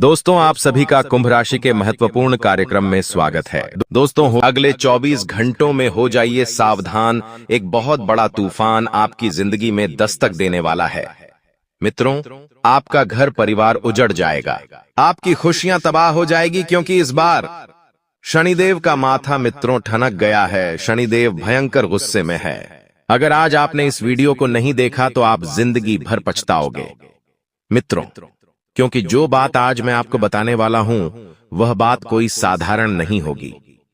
दोस्तों, आप सभी का कुंभ राशि के महत्वपूर्ण कार्यक्रम में स्वागत है। दोस्तों, अगले 24 घंटों में हो जाइए सावधान, एक बहुत बड़ा तूफान आपकी जिंदगी में दस्तक देने वाला है। मित्रों, आपका घर परिवार उजड़ जाएगा, आपकी खुशियां तबाह हो जाएगी, क्योंकि इस बार शनिदेव का माथा मित्रों ठनक गया है। शनिदेव भयंकर गुस्से में है। अगर आज आपने इस वीडियो को नहीं देखा तो आप जिंदगी भर पछताओगे मित्रों, क्योंकि जो बात आज मैं आपको बताने वाला हूं वह बात कोई साधारण नहीं होगी।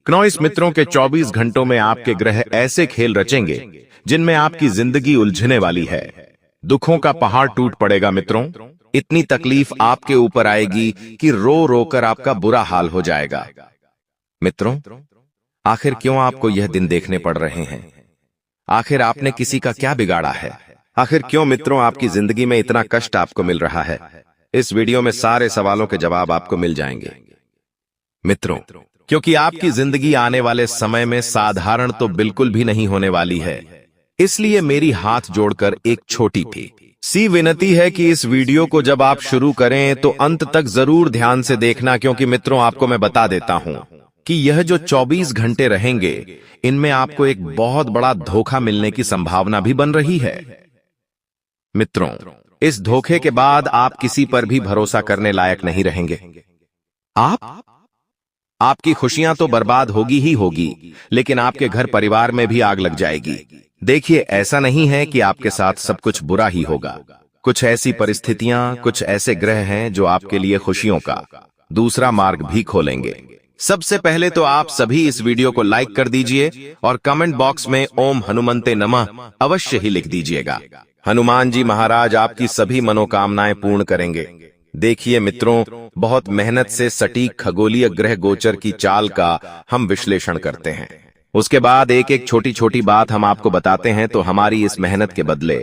क्यों मित्रों के 24 घंटों में आपके ग्रह ऐसे खेल रचेंगे जिनमें आपकी जिंदगी उलझने वाली है। दुखों का पहाड़ टूट पड़ेगा मित्रों, इतनी तकलीफ आपके ऊपर आएगी कि रो रो कर आपका बुरा हाल हो जाएगा। मित्रों, आखिर क्यों आपको यह दिन देखने पड़ रहे हैं? आखिर आपने किसी का क्या बिगाड़ा है? आखिर क्यों मित्रों आपकी जिंदगी में इतना कष्ट आपको मिल रहा है? इस वीडियो में सारे सवालों के जवाब आपको मिल जाएंगे मित्रों, क्योंकि आपकी जिंदगी आने वाले समय में साधारण तो बिल्कुल भी नहीं होने वाली है। इसलिए मेरी हाथ जोड़कर एक छोटी सी विनती है कि इस वीडियो को जब आप शुरू करें तो अंत तक जरूर ध्यान से देखना, क्योंकि मित्रों आपको मैं बता देता हूं कि यह जो 24 घंटे रहेंगे इनमें आपको एक बहुत बड़ा धोखा मिलने की संभावना भी बन रही है। मित्रों, इस धोखे के बाद आप किसी पर भी भरोसा करने लायक नहीं रहेंगे। आपकी खुशियां तो बर्बाद होगी ही होगी, लेकिन आपके घर परिवार में भी आग लग जाएगी। देखिए, ऐसा नहीं है कि आपके साथ सब कुछ बुरा ही होगा। कुछ ऐसी परिस्थितियां, कुछ ऐसे ग्रह हैं जो आपके लिए खुशियों का दूसरा मार्ग भी खोलेंगे। सबसे पहले तो आप सभी इस वीडियो को लाइक कर दीजिए और कमेंट बॉक्स में ओम हनुमंते नमः अवश्य ही लिख दीजिएगा। हनुमान जी महाराज आपकी सभी मनोकामनाएं पूर्ण करेंगे। देखिए मित्रों, बहुत मेहनत से सटीक खगोलीय ग्रह गोचर की चाल का हम विश्लेषण करते हैं। उसके बाद एक एक छोटी छोटी बात हम आपको बताते हैं। तो हमारी इस मेहनत के बदले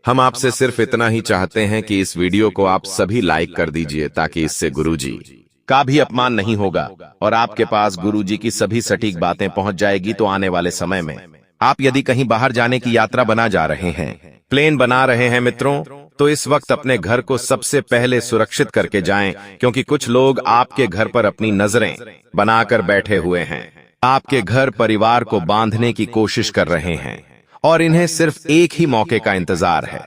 हम आपसे सिर्फ इतना ही चाहते हैं कि इस वीडियो को आप सभी लाइक कर दीजिए, ताकि इससे गुरुजी का भी अपमान नहीं होगा और आपके पास गुरुजी की सभी सटीक बातें पहुंच जाएगी। तो आने वाले समय में आप यदि कहीं बाहर जाने की यात्रा बना जा रहे हैं, प्लेन बना रहे हैं मित्रों, तो इस वक्त अपने घर को सबसे पहले सुरक्षित करके जाएं, क्योंकि कुछ लोग आपके घर पर अपनी नजरें बनाकर बैठे हुए हैं। आपके घर परिवार को बांधने की कोशिश कर रहे हैं और इन्हें सिर्फ एक ही मौके का इंतजार है।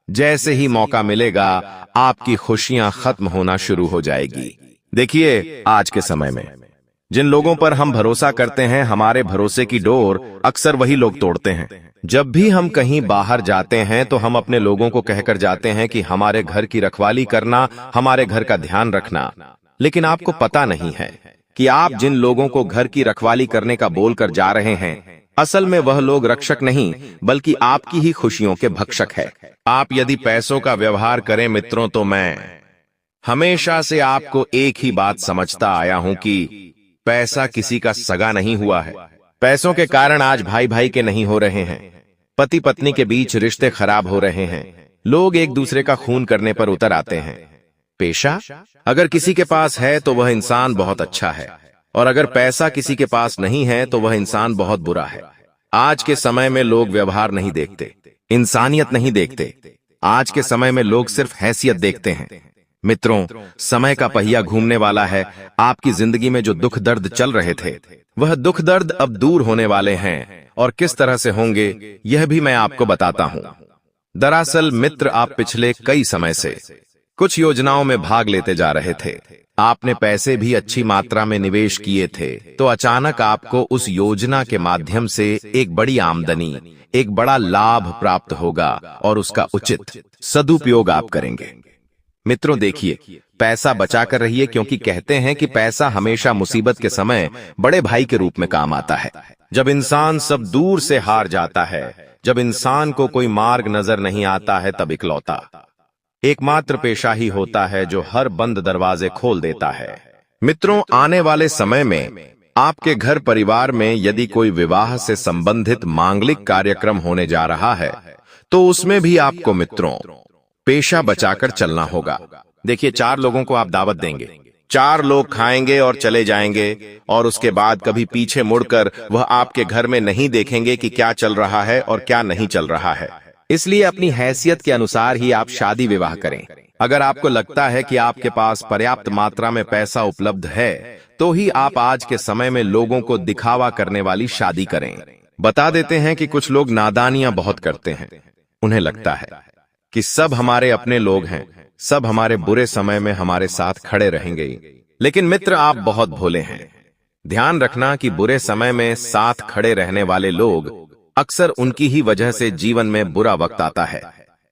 जैसे ही मौका मिलेगा आपकी खुशियां खत्म होना शुरू हो जाएगी। देखिए, आज के समय में जिन लोगों पर हम भरोसा करते हैं, हमारे भरोसे की डोर अक्सर वही लोग तोड़ते हैं। जब भी हम कहीं बाहर जाते हैं तो हम अपने लोगों को कहकर जाते हैं कि हमारे घर की रखवाली करना, हमारे घर का ध्यान रखना, लेकिन आपको पता नहीं है कि आप जिन लोगों को घर की रखवाली करने का बोलकर जा रहे हैं, असल में वह लोग रक्षक नहीं बल्कि आपकी ही खुशियों के भक्षक है। आप यदि पैसों का व्यवहार करें मित्रों, तो मैं हमेशा से आपको एक ही बात समझता आया हूं कि पैसा किसी का सगा नहीं हुआ है। पैसों के कारण आज भाई भाई के नहीं हो रहे हैं, पति पत्नी के बीच रिश्ते खराब हो रहे हैं, लोग एक दूसरे का खून करने पर उतर आते हैं। पेशा अगर किसी के पास है तो वह इंसान बहुत अच्छा है, और अगर पैसा किसी के पास नहीं है तो वह इंसान बहुत बुरा है। आज के समय में लोग व्यवहार नहीं देखते, इंसानियत नहीं देखते। आज के समय में लोग सिर्फ हैसियत देखते हैं। मित्रों, समय का पहिया घूमने वाला है। आपकी जिंदगी में जो दुख दर्द चल रहे थे, वह दुख दर्द अब दूर होने वाले हैं, और किस तरह से होंगे यह भी मैं आपको बताता हूं। दरअसल मित्र, आप पिछले कई समय से कुछ योजनाओं में भाग लेते जा रहे थे। आपने पैसे भी अच्छी मात्रा में निवेश किए थे, तो अचानक आपको उस योजना के माध्यम से एक बड़ी आमदनी, एक बड़ा लाभ प्राप्त होगा, और उसका उचित सदुपयोग आप करेंगे। मित्रों देखिए, पैसा बचा कर रहिए, क्योंकि कहते हैं कि पैसा हमेशा मुसीबत के समय बड़े भाई के रूप में काम आता है। जब इंसान सब दूर से हार जाता है, जब इंसान को कोई मार्ग नजर नहीं आता है, तब इकलौता एकमात्र पेशा ही होता है जो हर बंद दरवाजे खोल देता है। मित्रों, आने वाले समय में आपके घर परिवार में यदि कोई विवाह से संबंधित मांगलिक कार्यक्रम होने जा रहा है, तो उसमें भी आपको मित्रों पेशा बचाकर चलना होगा। देखिए, 4 लोगों को आप दावत देंगे, 4 लोग खाएंगे और चले जाएंगे, और उसके बाद कभी पीछे मुड़कर वह आपके घर में नहीं देखेंगे कि क्या चल रहा है और क्या नहीं चल रहा है। इसलिए अपनी हैसियत के अनुसार ही आप शादी विवाह करें। अगर आपको लगता है कि आपके पास पर्याप्त मात्रा में पैसा उपलब्ध है, तो ही आप आज के समय में लोगों को दिखावा करने वाली शादी करें। बता देते हैं कि कुछ लोग नादानियां बहुत करते हैं। उन्हें लगता है कि सब हमारे अपने लोग हैं, सब हमारे बुरे समय में हमारे साथ खड़े रहेंगे। लेकिन मित्र, आप बहुत भोले हैं। ध्यान रखना कि बुरे समय में साथ खड़े रहने वाले लोग अक्सर उनकी ही वजह से जीवन में बुरा वक्त आता है।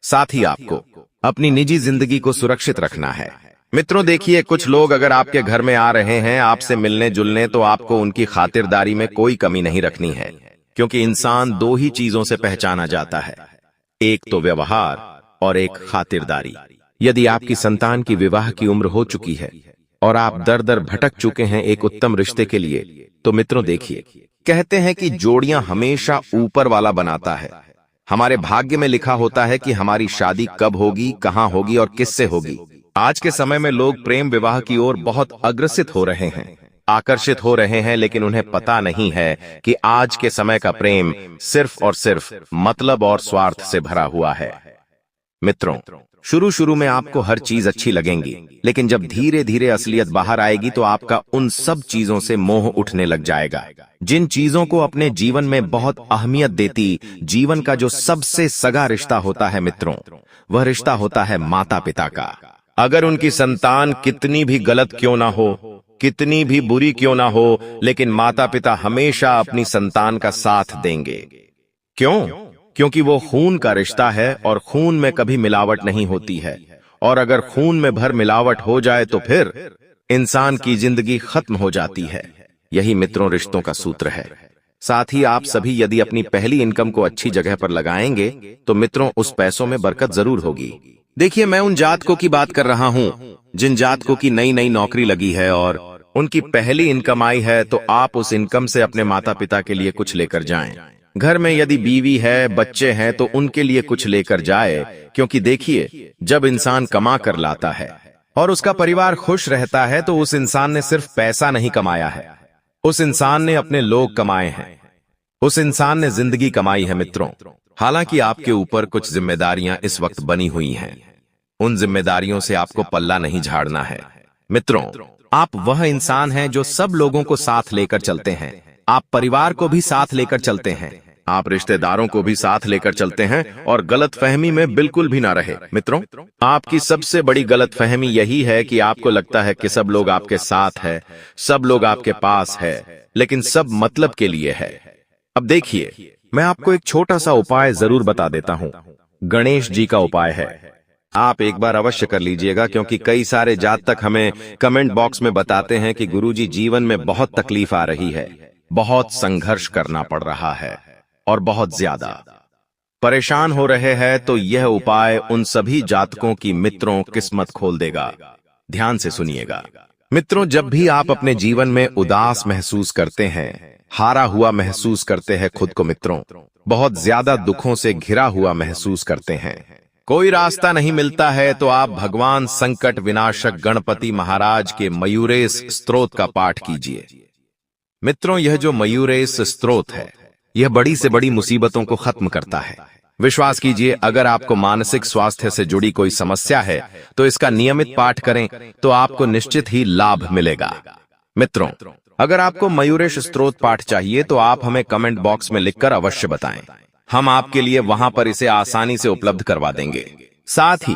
साथ ही आपको अपनी निजी जिंदगी को सुरक्षित रखना है। मित्रों देखिए, कुछ लोग अगर आपके घर में आ रहे हैं आपसे मिलने जुलने, तो आपको उनकी खातिरदारी में कोई कमी नहीं रखनी है, क्योंकि इंसान दो ही चीजों से पहचाना जाता है, एक तो व्यवहार और एक खातिरदारी। यदि आपकी संतान की विवाह की उम्र हो चुकी है और आप दर दर भटक चुके हैं एक उत्तम रिश्ते के लिए, तो मित्रों देखिए, कहते हैं कि जोड़ियां हमेशा ऊपर वाला बनाता है। हमारे भाग्य में लिखा होता है कि हमारी शादी कब होगी, कहां होगी और किससे होगी। आज के समय में लोग प्रेम विवाह की ओर बहुत अग्रसित हो रहे हैं, आकर्षित हो रहे हैं, लेकिन उन्हें पता नहीं है कि आज के समय का प्रेम सिर्फ और सिर्फ मतलब और स्वार्थ से भरा हुआ है। मित्रों, शुरू शुरू में आपको हर चीज अच्छी लगेंगी, लेकिन जब धीरे धीरे असलियत बाहर आएगी तो आपका उन सब चीजों से मोह उठने लग जाएगा। जिन चीजों को अपने जीवन में बहुत अहमियत देती, जीवन का जो सबसे सगा रिश्ता होता है मित्रों, वह रिश्ता होता है माता पिता का। अगर उनकी संतान कितनी भी गलत क्यों ना हो, कितनी भी बुरी क्यों ना हो, लेकिन माता पिता हमेशा अपनी संतान का साथ देंगे। क्यों? क्योंकि वो खून का रिश्ता है और खून में कभी मिलावट नहीं होती है, और अगर खून में भर मिलावट हो जाए तो फिर इंसान की जिंदगी खत्म हो जाती है। यही मित्रों रिश्तों का सूत्र है। साथ ही आप सभी यदि अपनी पहली इनकम को अच्छी जगह पर लगाएंगे तो मित्रों उस पैसों में बरकत जरूर होगी। देखिए, मैं उन जातकों की बात कर रहा हूं जिन जातकों की नई नई नौकरी लगी है और उनकी पहली इनकम आई है, तो आप उस इनकम से अपने माता पिता के लिए कुछ लेकर जाएं। घर में यदि बीवी है, बच्चे हैं, तो उनके लिए कुछ लेकर जाए, क्योंकि देखिए, जब इंसान कमा कर लाता है और उसका परिवार खुश रहता है, तो उस इंसान ने सिर्फ पैसा नहीं कमाया है, उस इंसान ने अपने लोग कमाए हैं, उस इंसान ने जिंदगी कमाई है। मित्रों, हालांकि आपके ऊपर कुछ जिम्मेदारियां इस वक्त बनी हुई हैं, उन जिम्मेदारियों से आपको पल्ला नहीं झाड़ना है। मित्रों, आप वह इंसान हैं जो सब लोगों को साथ लेकर चलते हैं, आप परिवार को भी साथ लेकर चलते हैं, आप रिश्तेदारों को भी साथ लेकर चलते हैं और गलतफहमी में बिल्कुल भी ना रहे। मित्रों, आपकी सबसे बड़ी गलतफहमी यही है कि आपको लगता है कि सब लोग आपके साथ है, सब लोग आपके पास है, लेकिन सब मतलब के लिए है। अब देखिए, मैं आपको एक छोटा सा उपाय जरूर बता देता हूं। गणेश जी का उपाय है, आप एक बार अवश्य कर लीजिएगा, क्योंकि कई सारे जातक हमें कमेंट बॉक्स में बताते हैं कि गुरुजी जीवन में बहुत तकलीफ आ रही है, बहुत संघर्ष करना पड़ रहा है और बहुत ज्यादा परेशान हो रहे हैं। तो यह उपाय उन सभी जातकों की मित्रों किस्मत खोल देगा। ध्यान से सुनिएगा। मित्रों, जब भी आप अपने जीवन में उदास महसूस करते हैं, हारा हुआ महसूस करते हैं खुद को, मित्रों बहुत ज्यादा दुखों से घिरा हुआ महसूस करते हैं, कोई रास्ता नहीं मिलता है, तो आप भगवान संकट विनाशक गणपति महाराज के मयूरेश स्तोत्र का पाठ कीजिए। मित्रों, यह जो मयूरेश स्तोत्र है, यह बड़ी से बड़ी मुसीबतों को खत्म करता है। विश्वास कीजिए, अगर आपको मानसिक स्वास्थ्य से जुड़ी कोई समस्या है तो इसका नियमित पाठ करें तो आपको निश्चित ही लाभ मिलेगा। मित्रों, अगर आपको मयूरेश स्तोत्र पाठ चाहिए तो आप हमें कमेंट बॉक्स में लिखकर अवश्य बताएं, हम आपके लिए वहां पर इसे आसानी से उपलब्ध करवा देंगे। साथ ही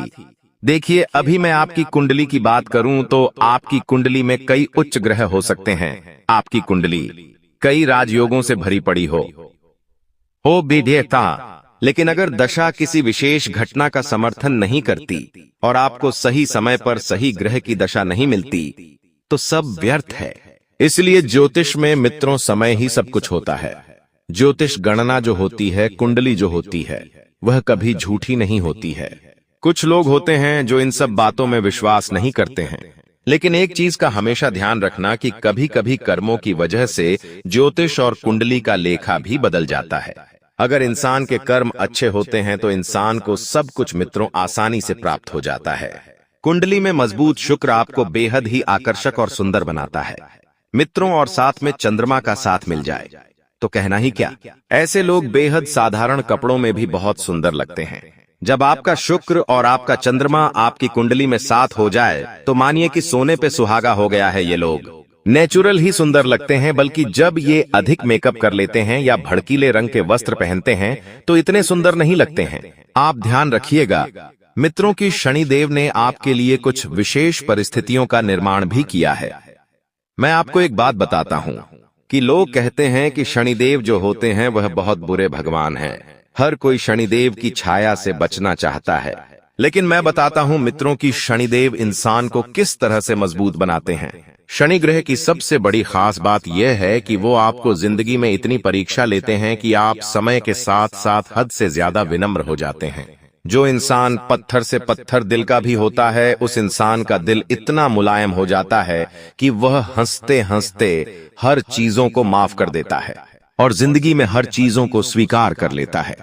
देखिए, अभी मैं आपकी कुंडली की बात करूं तो आपकी कुंडली में कई उच्च ग्रह हो सकते हैं, आपकी कुंडली कई राजयोगों से भरी पड़ी हो विधेयता, लेकिन अगर दशा किसी विशेष घटना का समर्थन नहीं करती और आपको सही समय पर सही ग्रह की दशा नहीं मिलती तो सब व्यर्थ है। इसलिए ज्योतिष में मित्रों समय ही सब कुछ होता है। ज्योतिष गणना जो होती है, कुंडली जो होती है, वह कभी झूठी नहीं होती है। कुछ लोग होते हैं जो इन सब बातों में विश्वास नहीं करते हैं, लेकिन एक चीज का हमेशा ध्यान रखना कि कभी कभी कर्मों की वजह से ज्योतिष और कुंडली का लेखा भी बदल जाता है। अगर इंसान के कर्म अच्छे होते हैं तो इंसान को सब कुछ मित्रों आसानी से प्राप्त हो जाता है। कुंडली में मजबूत शुक्र आपको बेहद ही आकर्षक और सुंदर बनाता है। मित्रों, और साथ में चंद्रमा का साथ मिल जाए तो कहना ही क्या। ऐसे लोग बेहद साधारण कपड़ों में भी बहुत सुंदर लगते हैं। जब आपका शुक्र और आपका चंद्रमा आपकी कुंडली में साथ हो जाए तो मानिए कि सोने पे सुहागा हो गया है। ये लोग नेचुरल ही सुंदर लगते हैं, बल्कि जब ये अधिक मेकअप कर लेते हैं या भड़कीले रंग के वस्त्र पहनते हैं तो इतने सुंदर नहीं लगते हैं। आप ध्यान रखिएगा मित्रों की शनिदेव ने आपके लिए कुछ विशेष परिस्थितियों का निर्माण भी किया है। मैं आपको एक बात बताता हूं कि लोग कहते हैं कि शनिदेव जो होते हैं वह बहुत बुरे भगवान हैं। हर कोई शनिदेव की छाया से बचना चाहता है, लेकिन मैं बताता हूं मित्रों की शनिदेव इंसान को किस तरह से मजबूत बनाते हैं। शनि ग्रह की सबसे बड़ी खास बात यह है कि वो आपको जिंदगी में इतनी परीक्षा लेते हैं कि आप समय के साथ साथ हद से ज्यादा विनम्र हो जाते हैं। जो इंसान पत्थर से पत्थर दिल का भी होता है, उस इंसान का दिल इतना मुलायम हो जाता है कि वह हंसते हंसते हर चीजों को माफ कर देता है और जिंदगी में हर चीजों को स्वीकार कर लेता है।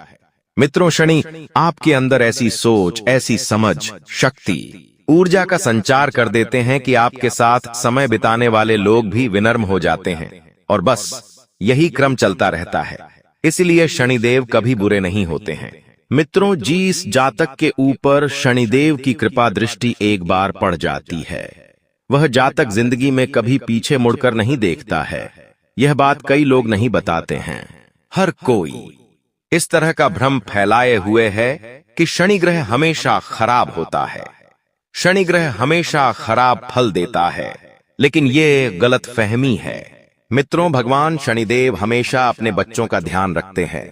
मित्रों, शनि आपके अंदर ऐसी सोच, ऐसी समझ, शक्ति, ऊर्जा का संचार कर देते हैं कि आपके साथ समय बिताने वाले लोग भी विनम्र हो जाते हैं और बस यही क्रम चलता रहता है। इसलिए शनिदेव कभी बुरे नहीं होते हैं। मित्रों, जिस जातक के ऊपर शनिदेव की कृपा दृष्टि एक बार पड़ जाती है, वह जातक जिंदगी में कभी पीछे मुड़कर नहीं देखता है। यह बात कई लोग नहीं बताते हैं। हर कोई इस तरह का भ्रम फैलाए हुए है कि शनि ग्रह हमेशा खराब होता है, शनि ग्रह हमेशा खराब फल देता है, लेकिन ये गलत फहमी है। मित्रों, भगवान शनिदेव हमेशा अपने बच्चों का ध्यान रखते हैं,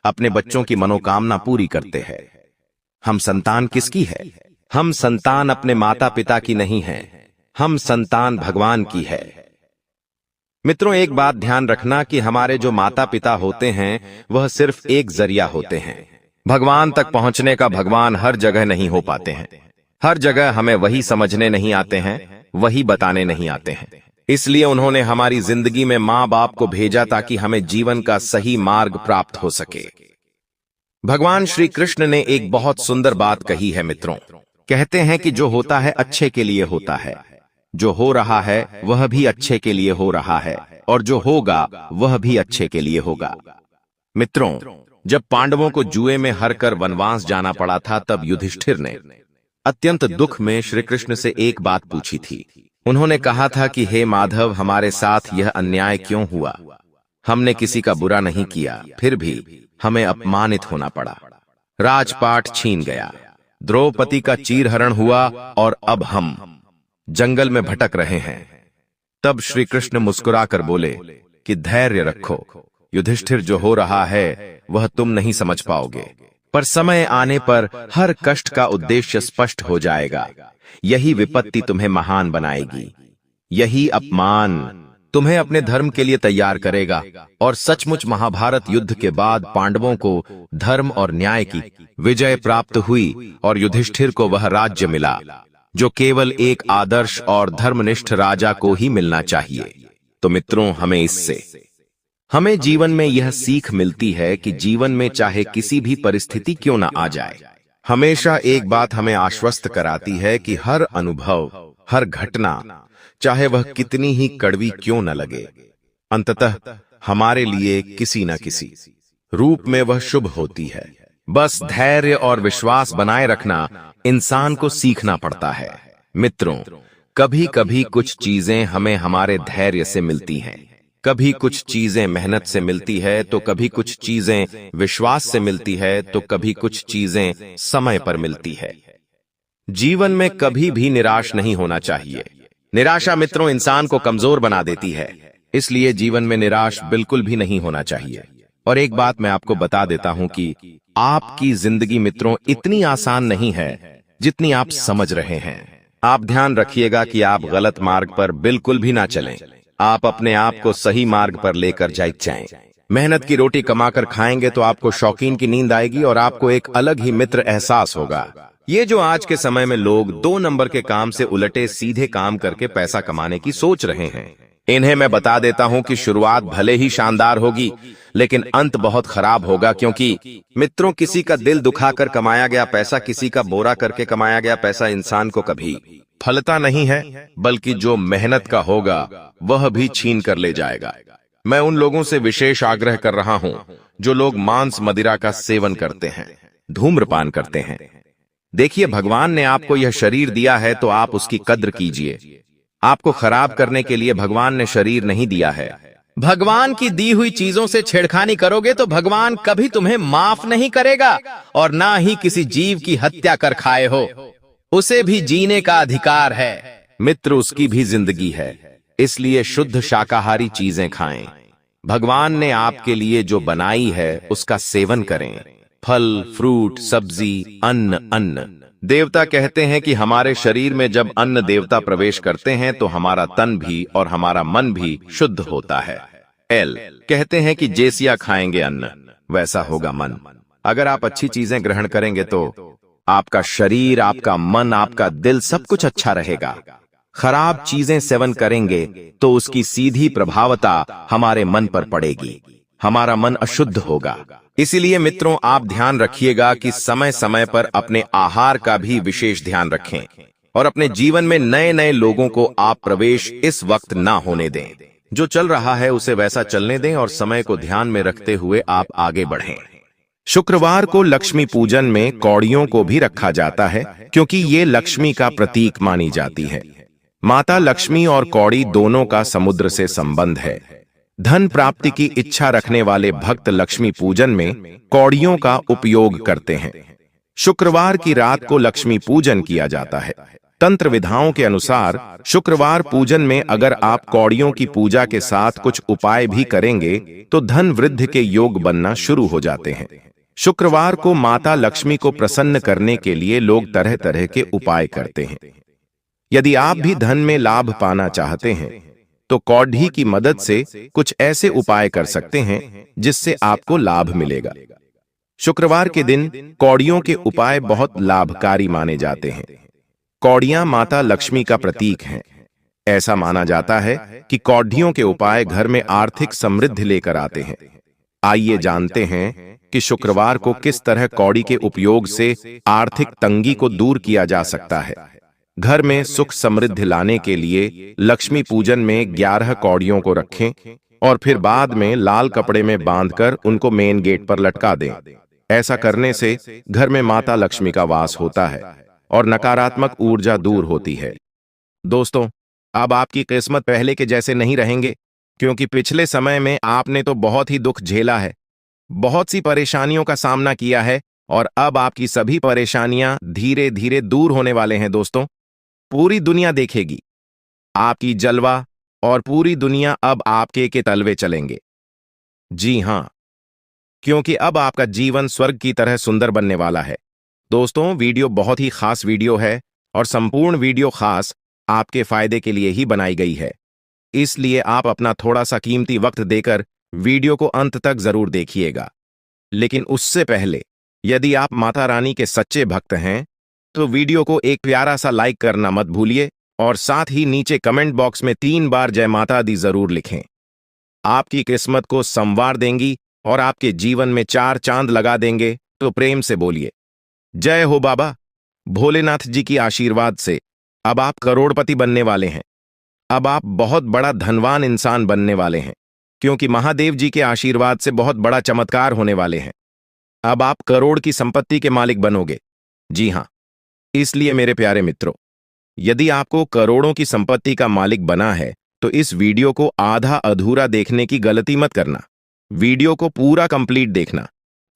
अपने बच्चों की मनोकामना पूरी करते हैं। हम संतान किसकी है? हम संतान अपने माता पिता की नहीं है, हम संतान भगवान की है। मित्रों, एक बात ध्यान रखना कि हमारे जो माता पिता होते हैं वह सिर्फ एक जरिया होते हैं। भगवान तक पहुंचने का भगवान हर जगह नहीं हो पाते हैं। हर जगह हमें वही समझने नहीं आते हैं, वही बताने नहीं आते हैं। इसलिए उन्होंने हमारी जिंदगी में माँ बाप को भेजा ताकि हमें जीवन का सही मार्ग प्राप्त हो सके। भगवान श्री कृष्ण ने एक बहुत सुंदर बात कही है मित्रों। कहते हैं कि जो होता है अच्छे के लिए होता है, जो हो रहा है वह भी अच्छे के लिए हो रहा है, और जो होगा वह भी अच्छे के लिए होगा। मित्रों, जब पांडवों को जुए में हारकर वनवास जाना पड़ा था, तब युधिष्ठिर ने अत्यंत दुख में श्री कृष्ण से एक बात पूछी थी। उन्होंने कहा था कि हे माधव, हमारे साथ यह अन्याय क्यों हुआ? हमने किसी का बुरा नहीं किया, फिर भी हमें अपमानित होना पड़ा। राजपाट छीन गया, द्रौपदी का चीरहरण हुआ और अब हम जंगल में भटक रहे हैं। तब श्री कृष्ण मुस्कुराकर बोले कि धैर्य रखो युधिष्ठिर, जो हो रहा है वह तुम नहीं समझ पाओगे, पर समय आने पर हर कष्ट का उद्देश्य स्पष्ट हो जाएगा। यही विपत्ति तुम्हें महान बनाएगी, यही अपमान तुम्हें अपने धर्म के लिए तैयार करेगा। और सचमुच महाभारत युद्ध के बाद पांडवों को धर्म और न्याय की विजय प्राप्त हुई और युधिष्ठिर को वह राज्य मिला जो केवल एक आदर्श और धर्मनिष्ठ राजा को ही मिलना चाहिए। तो मित्रों, हमें जीवन में यह सीख मिलती है कि जीवन में चाहे किसी भी परिस्थिति क्यों न आ जाए, हमेशा एक बात हमें आश्वस्त कराती है कि हर अनुभव, हर घटना, चाहे वह कितनी ही कड़वी क्यों न लगे, अंततः हमारे लिए किसी न किसी रूप में वह शुभ होती है। बस धैर्य और विश्वास बनाए रखना इंसान को सीखना पड़ता है। मित्रों, कभी कभी कुछ चीजें हमें हमारे धैर्य से मिलती हैं, कभी कुछ चीजें मेहनत से मिलती है, तो कभी कुछ चीजें विश्वास से मिलती है, तो कभी कुछ चीजें समय पर मिलती है। जीवन में कभी भी निराश नहीं होना चाहिए। निराशा मित्रों इंसान को कमजोर बना देती है, इसलिए जीवन में निराश बिल्कुल भी नहीं होना चाहिए। और एक बात मैं आपको बता देता हूं कि आपकी जिंदगी मित्रों इतनी आसान नहीं है जितनी आप समझ रहे हैं। आप ध्यान रखिएगा कि आप गलत मार्ग पर बिल्कुल भी ना चलें। आप अपने आप को सही मार्ग पर लेकर जाएं। मेहनत की रोटी कमाकर खाएंगे तो आपको शौकीन की नींद आएगी और आपको एक अलग ही मित्र एहसास होगा। ये जो आज के समय में लोग 2 नंबर के काम से उलटे सीधे काम करके पैसा कमाने की सोच रहे हैं, इन्हें मैं बता देता हूं कि शुरुआत भले ही शानदार होगी, लेकिन अंत बहुत खराब होगा। क्योंकि मित्रों, किसी का दिल दुखाकर कमाया गया पैसा, किसी का बोरा करके कमाया गया पैसा इंसान को कभी फलता नहीं है, बल्कि जो मेहनत का होगा वह भी छीन कर ले जाएगा। मैं उन लोगों से विशेष आग्रह कर रहा हूं जो लोग मांस मदिरा का सेवन करते हैं, धूम्रपान करते हैं। देखिए, भगवान ने आपको यह शरीर दिया है तो आप उसकी कद्र कीजिए। आपको खराब करने के लिए भगवान ने शरीर नहीं दिया है। भगवान की दी हुई चीजों से छेड़खानी करोगे तो भगवान कभी तुम्हें माफ नहीं करेगा, और ना ही किसी जीव की हत्या कर खाए हो। उसे भी जीने का अधिकार है। मित्र, उसकी भी जिंदगी है, इसलिए शुद्ध शाकाहारी चीजें खाएं। भगवान ने आपके लिए जो बनाई है उसका सेवन करें। फल, फ्रूट, सब्जी, अन्न। देवता कहते हैं कि हमारे शरीर में जब अन्न देवता प्रवेश करते हैं तो हमारा तन भी और हमारा मन भी शुद्ध होता है। कहते हैं कि जैसिया खाएंगे अन्न वैसा होगा मन। अगर आप अच्छी चीजें ग्रहण करेंगे तो आपका शरीर, आपका मन, आपका दिल सब कुछ अच्छा रहेगा। खराब चीजें सेवन करेंगे तो उसकी सीधी प्रभावता हमारे मन पर पड़ेगी, हमारा मन अशुद्ध होगा। इसीलिए मित्रों, आप ध्यान रखिएगा कि समय समय पर अपने आहार का भी विशेष ध्यान रखें और अपने जीवन में नए नए लोगों को आप प्रवेश इस वक्त ना होने दें। जो चल रहा है उसे वैसा चलने दें और समय को ध्यान में रखते हुए आप आगे बढ़ें। शुक्रवार को लक्ष्मी पूजन में कौड़ियों को भी रखा जाता है क्योंकि ये लक्ष्मी का प्रतीक मानी जाती है। माता लक्ष्मी और कौड़ी दोनों का समुद्र से संबंध है। धन प्राप्ति की इच्छा रखने वाले भक्त लक्ष्मी पूजन में कौड़ियों का उपयोग करते हैं। शुक्रवार की रात को लक्ष्मी पूजन किया जाता है। तंत्र विधाओं के अनुसार शुक्रवार पूजन में अगर आप कौड़ियों की पूजा के साथ कुछ उपाय भी करेंगे तो धन वृद्धि के योग बनना शुरू हो जाते हैं। शुक्रवार को माता लक्ष्मी को प्रसन्न करने के लिए लोग तरह तरह के उपाय करते हैं। यदि आप भी धन में लाभ पाना चाहते हैं तो कौड़ी की मदद से कुछ ऐसे उपाय कर सकते हैं जिससे आपको लाभ मिलेगा। शुक्रवार के दिन कौड़ियों के उपाय बहुत लाभकारी माने जाते हैं। कौड़ियां माता लक्ष्मी का प्रतीक हैं। ऐसा माना जाता है कि कौड़ियों के उपाय घर में आर्थिक समृद्धि लेकर आते हैं। आइए जानते हैं कि शुक्रवार को किस तरह कौड़ी के उपयोग से आर्थिक तंगी को दूर किया जा सकता है। घर में सुख समृद्धि लाने के लिए लक्ष्मी पूजन में 11 कौड़ियों को रखें और फिर बाद में लाल कपड़े में बांधकर उनको मेन गेट पर लटका दें। ऐसा करने से घर में माता लक्ष्मी का वास होता है और नकारात्मक ऊर्जा दूर होती है। दोस्तों, अब आपकी किस्मत पहले के जैसे नहीं रहेंगे क्योंकि पिछले समय में आपने तो बहुत ही दुख झेला है, बहुत सी परेशानियों का सामना किया है और अब आपकी सभी परेशानियां धीरे धीरे दूर होने वाले हैं। दोस्तों, पूरी दुनिया देखेगी आपकी जलवा और पूरी दुनिया अब आपके के तलवे चलेंगे। जी हां, क्योंकि अब आपका जीवन स्वर्ग की तरह सुंदर बनने वाला है। दोस्तों, वीडियो बहुत ही खास वीडियो है और संपूर्ण वीडियो खास आपके फायदे के लिए ही बनाई गई है, इसलिए आप अपना थोड़ा सा कीमती वक्त देकर वीडियो को अंत तक जरूर देखिएगा। लेकिन उससे पहले यदि आप माता रानी के सच्चे भक्त हैं तो वीडियो को एक प्यारा सा लाइक करना मत भूलिए और साथ ही नीचे कमेंट बॉक्स में 3 बार जय माता दी जरूर लिखें। आपकी किस्मत को संवार देंगी और आपके जीवन में 4 चांद लगा देंगे। तो प्रेम से बोलिए जय हो बाबा भोलेनाथ जी की आशीर्वाद से अब आप करोड़पति बनने वाले हैं। अब आप बहुत बड़ा धनवान इंसान बनने वाले हैं क्योंकि महादेव जी के आशीर्वाद से बहुत बड़ा चमत्कार होने वाले हैं। अब आप करोड़ की संपत्ति के मालिक बनोगे। जी हां, इसलिए मेरे प्यारे मित्रों, यदि आपको करोड़ों की संपत्ति का मालिक बना है तो इस वीडियो को आधा अधूरा देखने की गलती मत करना। वीडियो को पूरा कंप्लीट देखना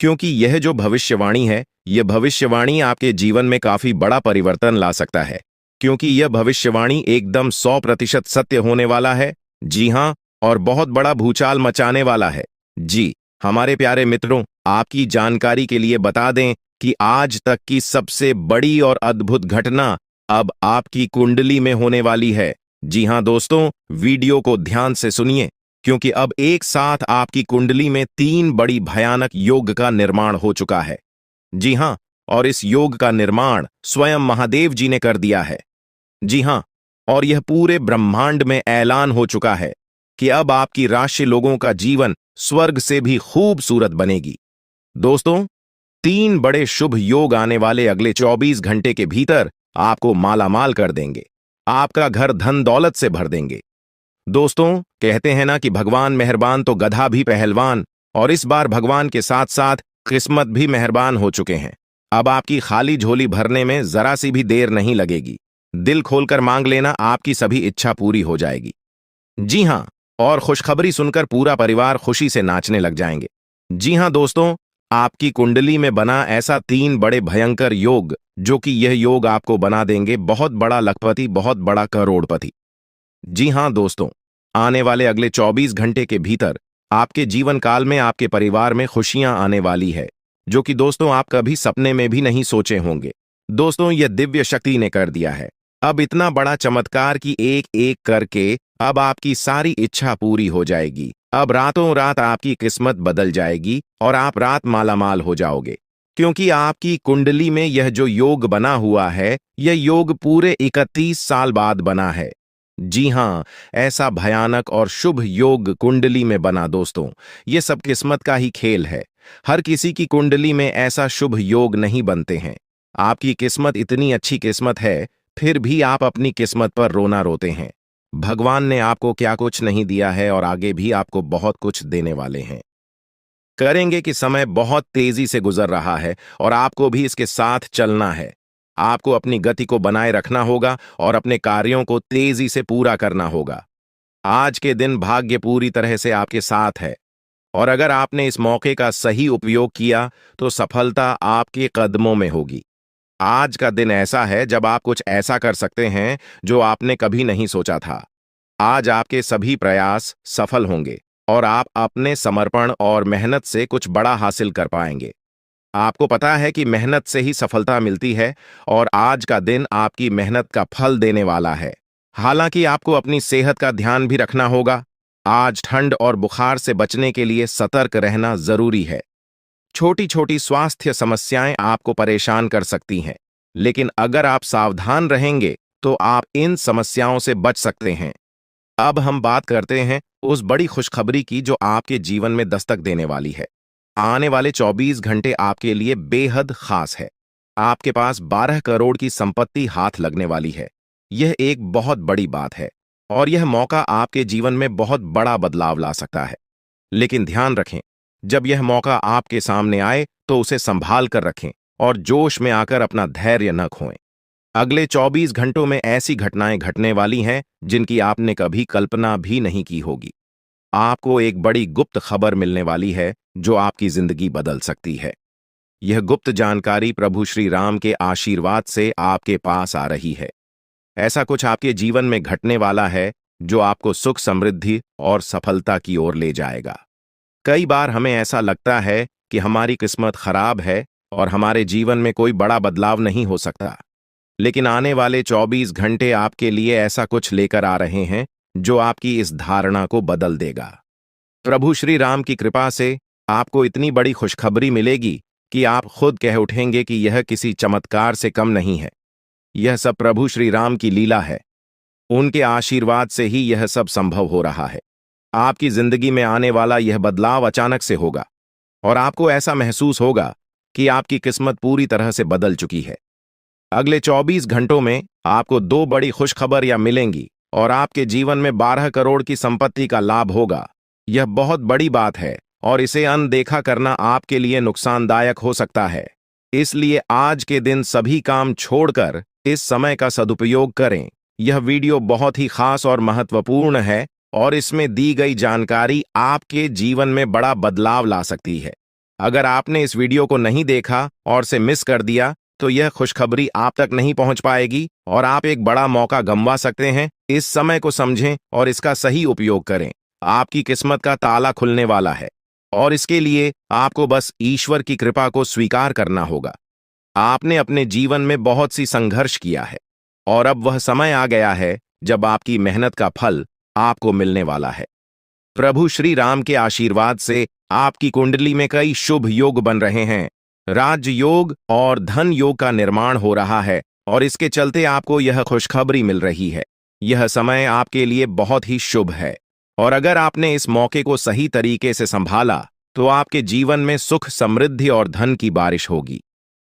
क्योंकि यह जो भविष्यवाणी है, यह भविष्यवाणी आपके जीवन में काफी बड़ा परिवर्तन ला सकता है क्योंकि यह भविष्यवाणी एकदम 100% सत्य होने वाला है। जी हां, और बहुत बड़ा भूचाल मचाने वाला है। जी हमारे प्यारे मित्रों, आपकी जानकारी के लिए बता दें कि आज तक की सबसे बड़ी और अद्भुत घटना अब आपकी कुंडली में होने वाली है। जी हां दोस्तों, वीडियो को ध्यान से सुनिए क्योंकि अब एक साथ आपकी कुंडली में 3 बड़ी भयानक योग का निर्माण हो चुका है। जी हां, और इस योग का निर्माण स्वयं महादेव जी ने कर दिया है। जी हां, और यह पूरे ब्रह्मांड में ऐलान हो चुका है कि अब आपकी राशि लोगों का जीवन स्वर्ग से भी खूबसूरत बनेगी। दोस्तों, 3 बड़े शुभ योग आने वाले अगले 24 घंटे के भीतर आपको मालामाल कर देंगे, आपका घर धन दौलत से भर देंगे। दोस्तों, कहते हैं ना कि भगवान मेहरबान तो गधा भी पहलवान, और इस बार भगवान के साथ साथ किस्मत भी मेहरबान हो चुके हैं। अब आपकी खाली झोली भरने में जरा सी भी देर नहीं लगेगी। दिल खोलकर मांग लेना, आपकी सभी इच्छा पूरी हो जाएगी। जी हां, और खुशखबरी सुनकर पूरा परिवार खुशी से नाचने लग जाएंगे। जी हां दोस्तों, आपकी कुंडली में बना ऐसा 3 बड़े भयंकर योग, जो कि यह योग आपको बना देंगे बहुत बड़ा लखपति, बहुत बड़ा करोड़पति। जी हां दोस्तों, आने वाले अगले 24 घंटे के भीतर आपके जीवन काल में आपके परिवार में खुशियां आने वाली है, जो कि दोस्तों आप कभी सपने में भी नहीं सोचे होंगे। दोस्तों, यह दिव्य शक्ति ने कर दिया है। अब इतना बड़ा चमत्कार कि एक एक करके अब आपकी सारी इच्छा पूरी हो जाएगी। अब रातों रात आपकी किस्मत बदल जाएगी और आप रात मालामाल हो जाओगे, क्योंकि आपकी कुंडली में यह जो योग बना हुआ है, यह योग पूरे 31 साल बाद बना है। जी हां, ऐसा भयानक और शुभ योग कुंडली में बना दोस्तों, ये सब किस्मत का ही खेल है। हर किसी की कुंडली में ऐसा शुभ योग नहीं बनते हैं। आपकी किस्मत इतनी अच्छी किस्मत है, फिर भी आप अपनी किस्मत पर रोना रोते हैं। भगवान ने आपको क्या कुछ नहीं दिया है और आगे भी आपको बहुत कुछ देने वाले हैं। करेंगे कि समय बहुत तेजी से गुजर रहा है और आपको भी इसके साथ चलना है। आपको अपनी गति को बनाए रखना होगा और अपने कार्यों को तेजी से पूरा करना होगा। आज के दिन भाग्य पूरी तरह से आपके साथ है और अगर आपने इस मौके का सही उपयोग किया तो सफलता आपके कदमों में होगी। आज का दिन ऐसा है जब आप कुछ ऐसा कर सकते हैं जो आपने कभी नहीं सोचा था। आज आपके सभी प्रयास सफल होंगे और आप अपने समर्पण और मेहनत से कुछ बड़ा हासिल कर पाएंगे। आपको पता है कि मेहनत से ही सफलता मिलती है और आज का दिन आपकी मेहनत का फल देने वाला है। हालांकि आपको अपनी सेहत का ध्यान भी रखना होगा। आज ठंड और बुखार से बचने के लिए सतर्क रहना जरूरी है। छोटी छोटी स्वास्थ्य समस्याएं आपको परेशान कर सकती हैं, लेकिन अगर आप सावधान रहेंगे तो आप इन समस्याओं से बच सकते हैं। अब हम बात करते हैं उस बड़ी खुशखबरी की जो आपके जीवन में दस्तक देने वाली है। आने वाले 24 घंटे आपके लिए बेहद खास है। आपके पास 12 करोड़ की संपत्ति हाथ लगने वाली है। यह एक बहुत बड़ी बात है और यह मौका आपके जीवन में बहुत बड़ा बदलाव ला सकता है। लेकिन ध्यान रखें, जब यह मौका आपके सामने आए तो उसे संभाल कर रखें और जोश में आकर अपना धैर्य न खोएं। अगले 24 घंटों में ऐसी घटनाएं घटने वाली हैं जिनकी आपने कभी कल्पना भी नहीं की होगी। आपको एक बड़ी गुप्त खबर मिलने वाली है जो आपकी जिंदगी बदल सकती है। यह गुप्त जानकारी प्रभु श्री राम के आशीर्वाद से आपके पास आ रही है। ऐसा कुछ आपके जीवन में घटने वाला है जो आपको सुख, समृद्धि और सफलता की ओर ले जाएगा। कई बार हमें ऐसा लगता है कि हमारी किस्मत खराब है और हमारे जीवन में कोई बड़ा बदलाव नहीं हो सकता, लेकिन आने वाले 24 घंटे आपके लिए ऐसा कुछ लेकर आ रहे हैं जो आपकी इस धारणा को बदल देगा। प्रभु श्री राम की कृपा से आपको इतनी बड़ी खुशखबरी मिलेगी कि आप खुद कह उठेंगे कि यह किसी चमत्कार से कम नहीं है। यह सब प्रभु श्री राम की लीला है। उनके आशीर्वाद से ही यह सब संभव हो रहा है। आपकी जिंदगी में आने वाला यह बदलाव अचानक से होगा और आपको ऐसा महसूस होगा कि आपकी किस्मत पूरी तरह से बदल चुकी है। अगले 24 घंटों में आपको 2 बड़ी खुशखबरियां मिलेंगी और आपके जीवन में 12 करोड़ की संपत्ति का लाभ होगा। यह बहुत बड़ी बात है और इसे अनदेखा करना आपके लिए नुकसानदायक हो सकता है। इसलिए आज के दिन सभी काम छोड़कर इस समय का सदुपयोग करें। यह वीडियो बहुत ही खास और महत्वपूर्ण है और इसमें दी गई जानकारी आपके जीवन में बड़ा बदलाव ला सकती है। अगर आपने इस वीडियो को नहीं देखा और से मिस कर दिया तो यह खुशखबरी आप तक नहीं पहुंच पाएगी और आप एक बड़ा मौका गंवा सकते हैं। इस समय को समझें और इसका सही उपयोग करें। आपकी किस्मत का ताला खुलने वाला है और इसके लिए आपको बस ईश्वर की कृपा को स्वीकार करना होगा। आपने अपने जीवन में बहुत सी संघर्ष किया है और अब वह समय आ गया है जब आपकी मेहनत का फल आपको मिलने वाला है। प्रभु श्री राम के आशीर्वाद से आपकी कुंडली में कई शुभ योग बन रहे हैं। राज योग और धन योग का निर्माण हो रहा है और इसके चलते आपको यह खुशखबरी मिल रही है। यह समय आपके लिए बहुत ही शुभ है और अगर आपने इस मौके को सही तरीके से संभाला तो आपके जीवन में सुख, समृद्धि और धन की बारिश होगी।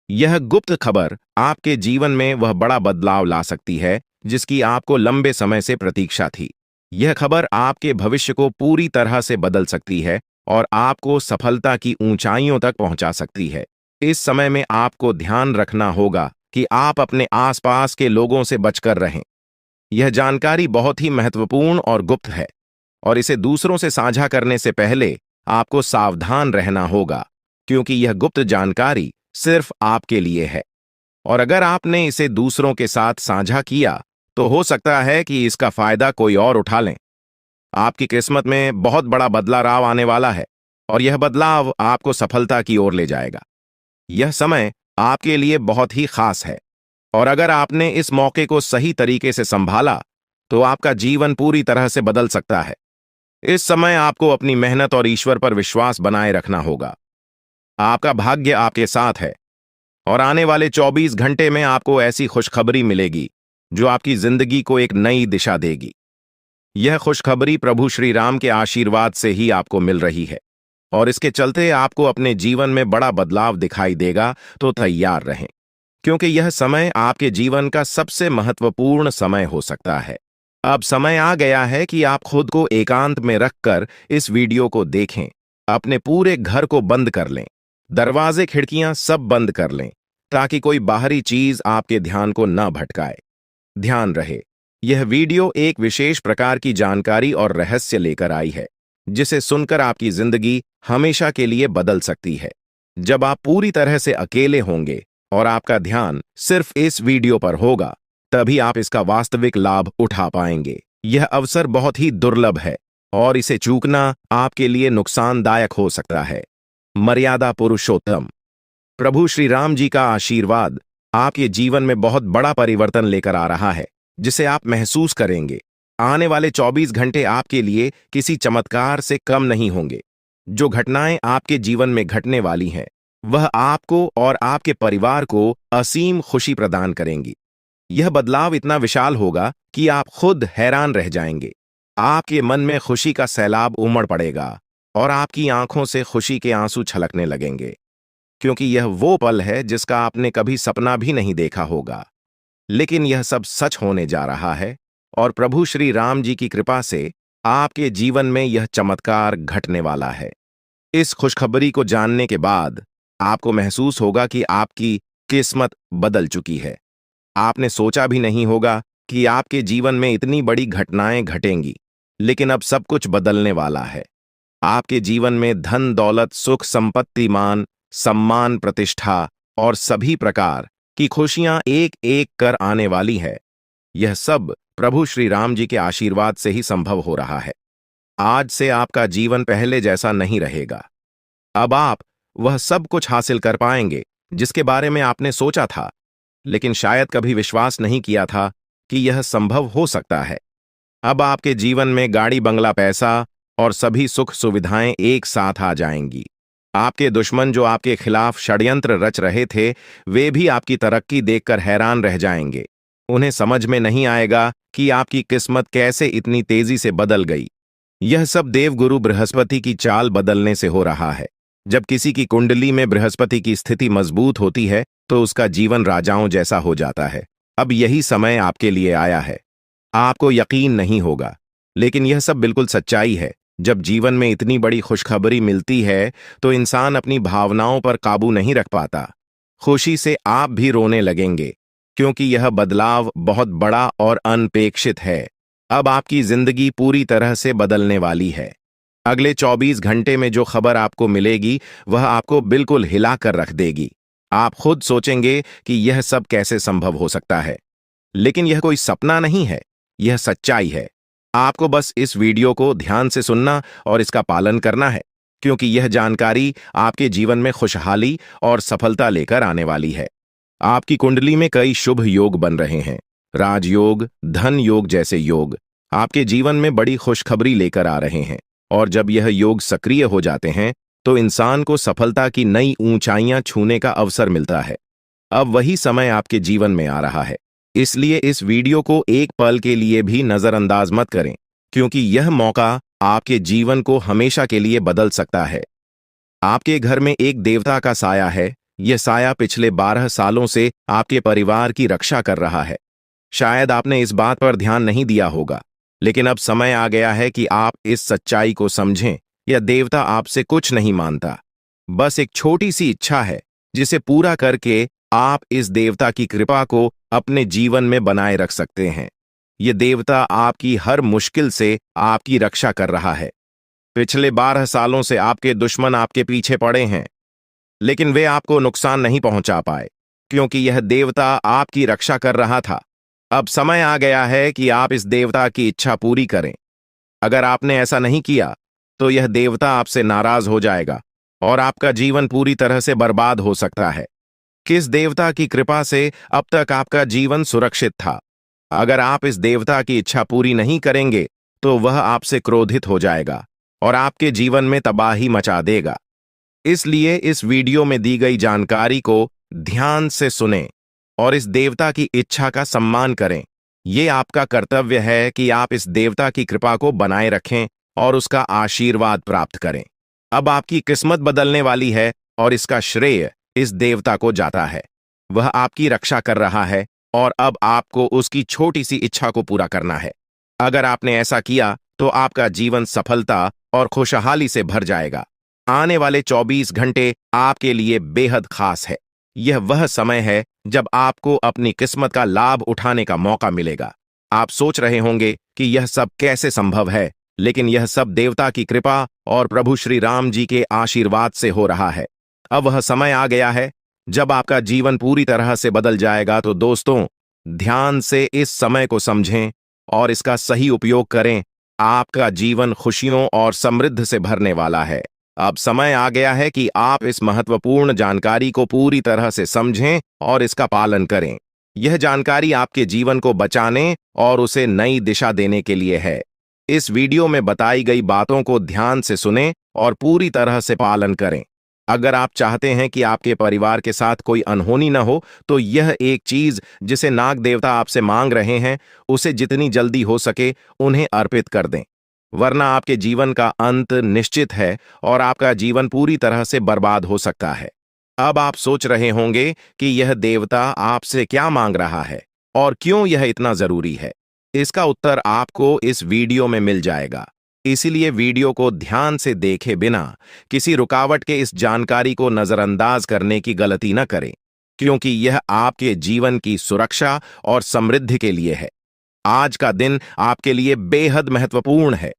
यह गुप्त खबर आपके जीवन में वह बड़ा बदलाव ला सकती है जिसकी आपको लंबे समय से प्रतीक्षा थी। यह खबर आपके भविष्य को पूरी तरह से बदल सकती है और आपको सफलता की ऊंचाइयों तक पहुंचा सकती है। इस समय में आपको ध्यान रखना होगा कि आप अपने आसपास के लोगों से बचकर रहें। यह जानकारी बहुत ही महत्वपूर्ण और गुप्त है और इसे दूसरों से साझा करने से पहले आपको सावधान रहना होगा, क्योंकि यह गुप्त जानकारी सिर्फ आपके लिए है और अगर आपने इसे दूसरों के साथ साझा किया तो हो सकता है कि इसका फायदा कोई और उठा लें। आपकी किस्मत में बहुत बड़ा बदलाव आने वाला है और यह बदलाव आपको सफलता की ओर ले जाएगा। यह समय आपके लिए बहुत ही खास है और अगर आपने इस मौके को सही तरीके से संभाला तो आपका जीवन पूरी तरह से बदल सकता है। इस समय आपको अपनी मेहनत और ईश्वर पर विश्वास बनाए रखना होगा। आपका भाग्य आपके साथ है और आने वाले 24 घंटे में आपको ऐसी खुशखबरी मिलेगी जो आपकी जिंदगी को एक नई दिशा देगी। यह खुशखबरी प्रभु श्री राम के आशीर्वाद से ही आपको मिल रही है और इसके चलते आपको अपने जीवन में बड़ा बदलाव दिखाई देगा, तो तैयार रहें, क्योंकि यह समय आपके जीवन का सबसे महत्वपूर्ण समय हो सकता है। अब समय आ गया है कि आप खुद को एकांत में रखकर इस वीडियो को देखें। अपने पूरे घर को बंद कर लें, दरवाजे खिड़कियां सब बंद कर लें, ताकि कोई बाहरी चीज आपके ध्यान को न भटकाए। ध्यान रहे, यह वीडियो एक विशेष प्रकार की जानकारी और रहस्य लेकर आई है, जिसे सुनकर आपकी जिंदगी हमेशा के लिए बदल सकती है। जब आप पूरी तरह से अकेले होंगे और आपका ध्यान सिर्फ इस वीडियो पर होगा, तभी आप इसका वास्तविक लाभ उठा पाएंगे। यह अवसर बहुत ही दुर्लभ है और इसे चूकना आपके लिए नुकसानदायक हो सकता है। मर्यादा पुरुषोत्तम प्रभु श्री राम जी का आशीर्वाद आपके जीवन में बहुत बड़ा परिवर्तन लेकर आ रहा है, जिसे आप महसूस करेंगे। आने वाले 24 घंटे आपके लिए किसी चमत्कार से कम नहीं होंगे। जो घटनाएं आपके जीवन में घटने वाली हैं, वह आपको और आपके परिवार को असीम खुशी प्रदान करेंगी। यह बदलाव इतना विशाल होगा कि आप खुद हैरान रह जाएंगे। आपके मन में खुशी का सैलाब उमड़ पड़ेगा और आपकी आंखों से खुशी के आंसू छलकने लगेंगे, क्योंकि यह वो पल है जिसका आपने कभी सपना भी नहीं देखा होगा। लेकिन यह सब सच होने जा रहा है और प्रभु श्री राम जी की कृपा से आपके जीवन में यह चमत्कार घटने वाला है। इस खुशखबरी को जानने के बाद आपको महसूस होगा कि आपकी किस्मत बदल चुकी है। आपने सोचा भी नहीं होगा कि आपके जीवन में इतनी बड़ी घटनाएं घटेंगी, लेकिन अब सब कुछ बदलने वाला है। आपके जीवन में धन दौलत, सुख, संपत्ति, मान, सम्मान, प्रतिष्ठा और सभी प्रकार की खुशियां एक एक कर आने वाली है। यह सब प्रभु श्री राम जी के आशीर्वाद से ही संभव हो रहा है। आज से आपका जीवन पहले जैसा नहीं रहेगा। अब आप वह सब कुछ हासिल कर पाएंगे जिसके बारे में आपने सोचा था, लेकिन शायद कभी विश्वास नहीं किया था कि यह संभव हो सकता है। अब आपके जीवन में गाड़ी, बंगला, पैसा और सभी सुख सुविधाएं एक साथ आ जाएंगी। आपके दुश्मन जो आपके खिलाफ षड्यंत्र रच रहे थे, वे भी आपकी तरक्की देखकर हैरान रह जाएंगे। उन्हें समझ में नहीं आएगा कि आपकी किस्मत कैसे इतनी तेजी से बदल गई। यह सब देवगुरु बृहस्पति की चाल बदलने से हो रहा है। जब किसी की कुंडली में बृहस्पति की स्थिति मजबूत होती है तो उसका जीवन राजाओं जैसा हो जाता है। अब यही समय आपके लिए आया है। आपको यकीन नहीं होगा, लेकिन यह सब बिल्कुल सच्चाई है। जब जीवन में इतनी बड़ी खुशखबरी मिलती है तो इंसान अपनी भावनाओं पर काबू नहीं रख पाता। खुशी से आप भी रोने लगेंगे, क्योंकि यह बदलाव बहुत बड़ा और अनपेक्षित है। अब आपकी जिंदगी पूरी तरह से बदलने वाली है। अगले 24 घंटे में जो खबर आपको मिलेगी वह आपको बिल्कुल हिला कर रख देगी। आप खुद सोचेंगे कि यह सब कैसे संभव हो सकता है, लेकिन यह कोई सपना नहीं है, यह सच्चाई है। आपको बस इस वीडियो को ध्यान से सुनना और इसका पालन करना है, क्योंकि यह जानकारी आपके जीवन में खुशहाली और सफलता लेकर आने वाली है। आपकी कुंडली में कई शुभ योग बन रहे हैं। राजयोग, धन योग जैसे योग आपके जीवन में बड़ी खुशखबरी लेकर आ रहे हैं, और जब यह योग सक्रिय हो जाते हैं तो इंसान को सफलता की नई ऊंचाइयां छूने का अवसर मिलता है। अब वही समय आपके जीवन में आ रहा है, इसलिए इस वीडियो को एक पल के लिए भी नजरअंदाज मत करें, क्योंकि यह मौका आपके जीवन को हमेशा के लिए बदल सकता है। आपके घर में एक देवता का साया है। यह साया पिछले 12 सालों से आपके परिवार की रक्षा कर रहा है। शायद आपने इस बात पर ध्यान नहीं दिया होगा, लेकिन अब समय आ गया है कि आप इस सच्चाई को समझें। यह देवता आपसे कुछ नहीं मांगता, बस एक छोटी सी इच्छा है जिसे पूरा करके आप इस देवता की कृपा को अपने जीवन में बनाए रख सकते हैं। ये देवता आपकी हर मुश्किल से आपकी रक्षा कर रहा है। पिछले 12 सालों से आपके दुश्मन आपके पीछे पड़े हैं, लेकिन वे आपको नुकसान नहीं पहुंचा पाए, क्योंकि यह देवता आपकी रक्षा कर रहा था। अब समय आ गया है कि आप इस देवता की इच्छा पूरी करें। अगर आपने ऐसा नहीं किया, तो यह देवता आपसे नाराज हो जाएगा और आपका जीवन पूरी तरह से बर्बाद हो सकता है। किस देवता की कृपा से अब तक आपका जीवन सुरक्षित था? अगर आप इस देवता की इच्छा पूरी नहीं करेंगे, तो वह आपसे क्रोधित हो जाएगा और आपके जीवन में तबाही मचा देगा। इसलिए इस वीडियो में दी गई जानकारी को ध्यान से सुनें और इस देवता की इच्छा का सम्मान करें। ये आपका कर्तव्य है कि आप इस देवता की कृपा को बनाए रखें और उसका आशीर्वाद प्राप्त करें। अब आपकी किस्मत बदलने वाली है और इसका श्रेय इस देवता को जाता है। वह आपकी रक्षा कर रहा है और अब आपको उसकी छोटी सी इच्छा को पूरा करना है। अगर आपने ऐसा किया, तो आपका जीवन सफलता और खुशहाली से भर जाएगा। आने वाले 24 घंटे आपके लिए बेहद खास है। यह वह समय है जब आपको अपनी किस्मत का लाभ उठाने का मौका मिलेगा। आप सोच रहे होंगे कि यह सब कैसे संभव है, लेकिन यह सब देवता की कृपा और प्रभु श्री राम जी के आशीर्वाद से हो रहा है। अब वह समय आ गया है जब आपका जीवन पूरी तरह से बदल जाएगा। तो दोस्तों, ध्यान से इस समय को समझें और इसका सही उपयोग करें। आपका जीवन खुशियों और समृद्ध से भरने वाला है। अब समय आ गया है कि आप इस महत्वपूर्ण जानकारी को पूरी तरह से समझें और इसका पालन करें। यह जानकारी आपके जीवन को बचाने और उसे नई दिशा देने के लिए है। इस वीडियो में बताई गई बातों को ध्यान से सुनें और पूरी तरह से पालन करें। अगर आप चाहते हैं कि आपके परिवार के साथ कोई अनहोनी न हो, तो यह एक चीज जिसे नाग देवता आपसे मांग रहे हैं, उसे जितनी जल्दी हो सके उन्हें अर्पित कर दें, वरना आपके जीवन का अंत निश्चित है और आपका जीवन पूरी तरह से बर्बाद हो सकता है। अब आप सोच रहे होंगे कि यह देवता आपसे क्या मांग रहा है और क्यों यह इतना जरूरी है। इसका उत्तर आपको इस वीडियो में मिल जाएगा। इसीलिए वीडियो को ध्यान से देखे बिना किसी रुकावट के इस जानकारी को नजरअंदाज करने की गलती न करें, क्योंकि यह आपके जीवन की सुरक्षा और समृद्धि के लिए है। आज का दिन आपके लिए बेहद महत्वपूर्ण है।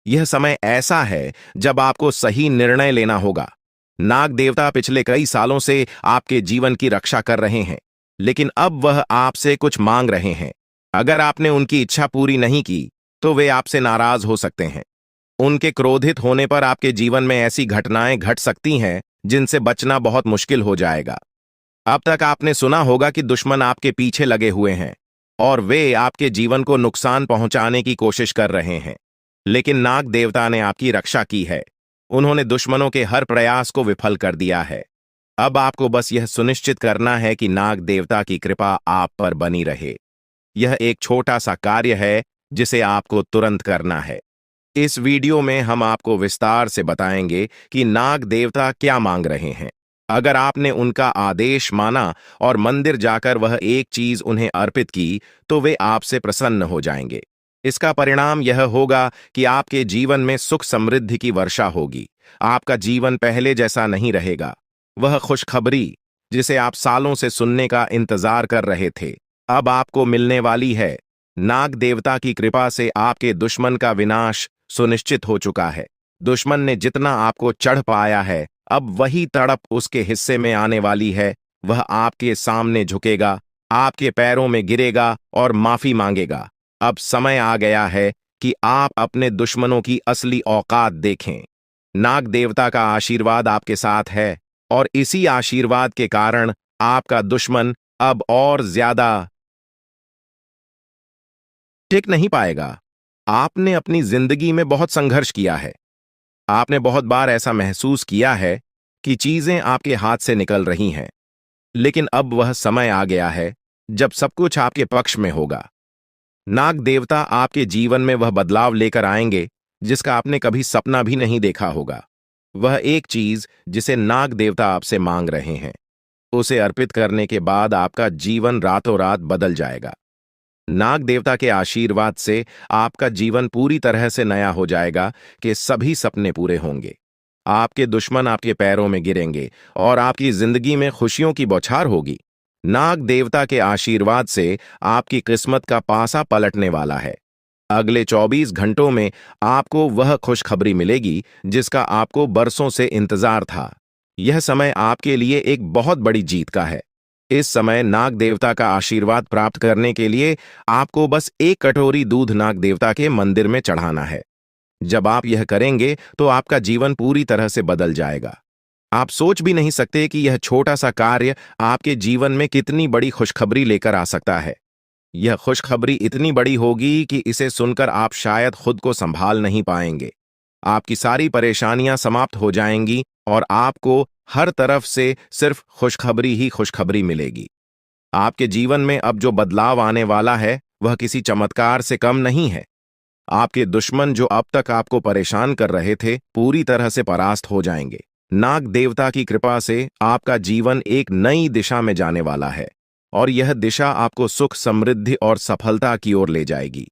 यह समय ऐसा है जब आपको सही निर्णय लेना होगा। नाग देवता पिछले कई सालों से आपके जीवन की रक्षा कर रहे हैं, लेकिन अब वह आपसे कुछ मांग रहे हैं। अगर आपने उनकी इच्छा पूरी नहीं की, तो वे आपसे नाराज हो सकते हैं। उनके क्रोधित होने पर आपके जीवन में ऐसी घटनाएं घट सकती हैं जिनसे बचना बहुत मुश्किल हो जाएगा। अब तक आपने सुना होगा कि दुश्मन आपके पीछे लगे हुए हैं और वे आपके जीवन को नुकसान पहुंचाने की कोशिश कर रहे हैं, लेकिन नाग देवता ने आपकी रक्षा की है। उन्होंने दुश्मनों के हर प्रयास को विफल कर दिया है। अब आपको बस यह सुनिश्चित करना है कि नाग देवता की कृपा आप पर बनी रहे। यह एक छोटा सा कार्य है जिसे आपको तुरंत करना है। इस वीडियो में हम आपको विस्तार से बताएंगे कि नाग देवता क्या मांग रहे हैं। अगर आपने उनका आदेश माना और मंदिर जाकर वह एक चीज उन्हें अर्पित की, तो वे आपसे प्रसन्न हो जाएंगे। इसका परिणाम यह होगा कि आपके जीवन में सुख समृद्धि की वर्षा होगी। आपका जीवन पहले जैसा नहीं रहेगा। वह खुशखबरी जिसे आप सालों से सुनने का इंतजार कर रहे थे, अब आपको मिलने वाली है। नाग देवता की कृपा से आपके दुश्मन का विनाश सुनिश्चित हो चुका है। दुश्मन ने जितना आपको चढ़ पाया है, अब वही तड़प उसके हिस्से में आने वाली है। वह आपके सामने झुकेगा, आपके पैरों में गिरेगा और माफी मांगेगा। अब समय आ गया है कि आप अपने दुश्मनों की असली औकात देखें। नाग देवता का आशीर्वाद आपके साथ है और इसी आशीर्वाद के कारण आपका दुश्मन अब और ज्यादा टिक नहीं पाएगा। आपने अपनी जिंदगी में बहुत संघर्ष किया है। आपने बहुत बार ऐसा महसूस किया है कि चीजें आपके हाथ से निकल रही हैं, लेकिन अब वह समय आ गया है जब सब कुछ आपके पक्ष में होगा। नाग देवता आपके जीवन में वह बदलाव लेकर आएंगे जिसका आपने कभी सपना भी नहीं देखा होगा। वह एक चीज जिसे नाग देवता आपसे मांग रहे हैं, उसे अर्पित करने के बाद आपका जीवन रातों रात बदल जाएगा। नाग देवता के आशीर्वाद से आपका जीवन पूरी तरह से नया हो जाएगा कि सभी सपने पूरे होंगे। आपके दुश्मन आपके पैरों में गिरेंगे और आपकी जिंदगी में खुशियों की बौछार होगी। नाग देवता के आशीर्वाद से आपकी किस्मत का पासा पलटने वाला है। अगले 24 घंटों में आपको वह खुशखबरी मिलेगी जिसका आपको बरसों से इंतजार था। यह समय आपके लिए एक बहुत बड़ी जीत का है। इस समय नाग देवता का आशीर्वाद प्राप्त करने के लिए आपको बस एक कटोरी दूध नाग देवता के मंदिर में चढ़ाना है। जब आप यह करेंगे तो आपका जीवन पूरी तरह से बदल जाएगा। आप सोच भी नहीं सकते कि यह छोटा सा कार्य आपके जीवन में कितनी बड़ी खुशखबरी लेकर आ सकता है। यह खुशखबरी इतनी बड़ी होगी कि इसे सुनकर आप शायद खुद को संभाल नहीं पाएंगे। आपकी सारी परेशानियां समाप्त हो जाएंगी और आपको हर तरफ से सिर्फ खुशखबरी ही खुशखबरी मिलेगी। आपके जीवन में अब जो बदलाव आने वाला है वह किसी चमत्कार से कम नहीं है। आपके दुश्मन जो अब तक आपको परेशान कर रहे थे पूरी तरह से परास्त हो जाएंगे। नाग देवता की कृपा से आपका जीवन एक नई दिशा में जाने वाला है और यह दिशा आपको सुख, समृद्धि और सफलता की ओर ले जाएगी।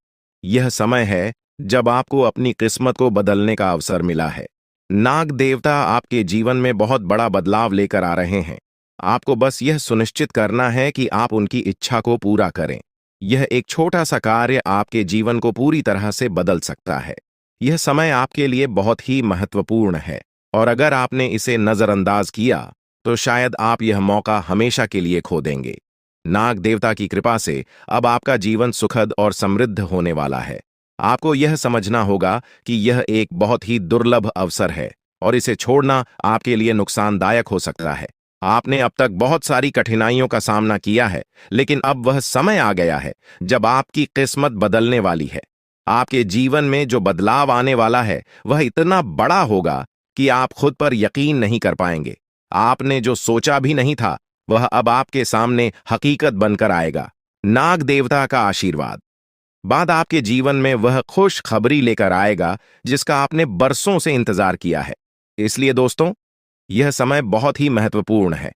यह समय है जब आपको अपनी किस्मत को बदलने का अवसर मिला है। नाग देवता आपके जीवन में बहुत बड़ा बदलाव लेकर आ रहे हैं। आपको बस यह सुनिश्चित करना है कि आप उनकी इच्छा को पूरा करें। यह एक छोटा सा कार्य आपके जीवन को पूरी तरह से बदल सकता है। यह समय आपके लिए बहुत ही महत्वपूर्ण है और अगर आपने इसे नजरअंदाज किया तो शायद आप यह मौका हमेशा के लिए खो देंगे। नाग देवता की कृपा से अब आपका जीवन सुखद और समृद्ध होने वाला है। आपको यह समझना होगा कि यह एक बहुत ही दुर्लभ अवसर है और इसे छोड़ना आपके लिए नुकसानदायक हो सकता है। आपने अब तक बहुत सारी कठिनाइयों का सामना किया है, लेकिन अब वह समय आ गया है जब आपकी किस्मत बदलने वाली है। आपके जीवन में जो बदलाव आने वाला है वह इतना बड़ा होगा कि आप खुद पर यकीन नहीं कर पाएंगे। आपने जो सोचा भी नहीं था वह अब आपके सामने हकीकत बनकर आएगा। नाग देवता का आशीर्वाद बाद आपके जीवन में वह खुश खबरी लेकर आएगा जिसका आपने बरसों से इंतजार किया है। इसलिए दोस्तों, यह समय बहुत ही महत्वपूर्ण है।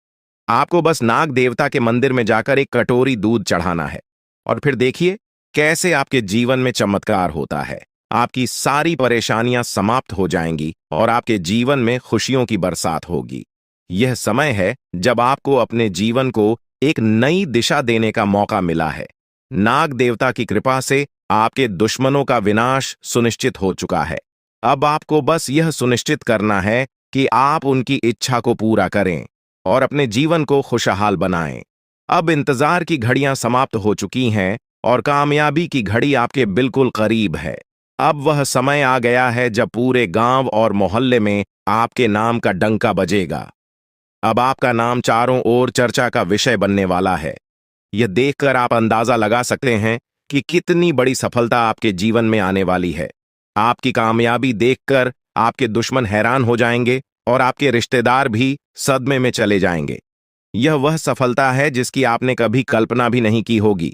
आपको बस नाग देवता के मंदिर में जाकर एक कटोरी दूध चढ़ाना है और फिर देखिए कैसे आपके जीवन में चमत्कार होता है। आपकी सारी परेशानियां समाप्त हो जाएंगी और आपके जीवन में खुशियों की बरसात होगी। यह समय है जब आपको अपने जीवन को एक नई दिशा देने का मौका मिला है। नाग देवता की कृपा से आपके दुश्मनों का विनाश सुनिश्चित हो चुका है। अब आपको बस यह सुनिश्चित करना है कि आप उनकी इच्छा को पूरा करें और अपने जीवन को खुशहाल बनाएं। अब इंतजार की घड़ियां समाप्त हो चुकी हैं और कामयाबी की घड़ी आपके बिल्कुल करीब है। अब वह समय आ गया है जब पूरे गांव और मोहल्ले में आपके नाम का डंका बजेगा। अब आपका नाम चारों ओर चर्चा का विषय बनने वाला है। यह देखकर आप अंदाजा लगा सकते हैं कि कितनी बड़ी सफलता आपके जीवन में आने वाली है। आपकी कामयाबी देखकर आपके दुश्मन हैरान हो जाएंगे और आपके रिश्तेदार भी सदमे में चले जाएंगे। यह वह सफलता है जिसकी आपने कभी कल्पना भी नहीं की होगी।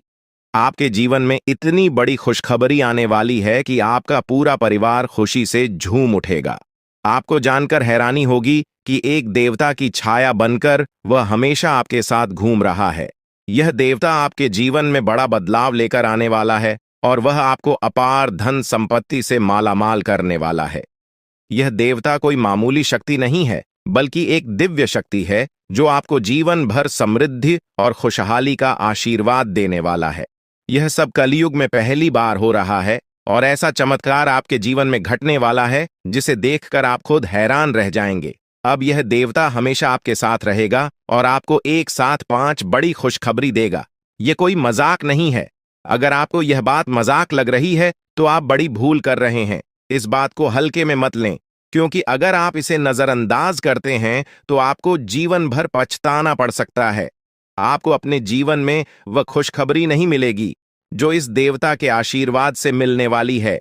आपके जीवन में इतनी बड़ी खुशखबरी आने वाली है कि आपका पूरा परिवार खुशी से झूम उठेगा। आपको जानकर हैरानी होगी कि एक देवता की छाया बनकर वह हमेशा आपके साथ घूम रहा है। यह देवता आपके जीवन में बड़ा बदलाव लेकर आने वाला है और वह आपको अपार धन संपत्ति से मालामाल करने वाला है। यह देवता कोई मामूली शक्ति नहीं है, बल्कि एक दिव्य शक्ति है जो आपको जीवन भर समृद्धि और खुशहाली का आशीर्वाद देने वाला है। यह सब कलयुग में पहली बार हो रहा है और ऐसा चमत्कार आपके जीवन में घटने वाला है जिसे देखकर आप खुद हैरान रह जाएंगे। अब यह देवता हमेशा आपके साथ रहेगा और आपको एक साथ 5 बड़ी खुशखबरी देगा। यह कोई मजाक नहीं है। अगर आपको यह बात मजाक लग रही है तो आप बड़ी भूल कर रहे हैं। इस बात को हल्के में मत लें, क्योंकि अगर आप इसे नजरअंदाज करते हैं तो आपको जीवन भर पछताना पड़ सकता है। आपको अपने जीवन में वह खुशखबरी नहीं मिलेगी जो इस देवता के आशीर्वाद से मिलने वाली है।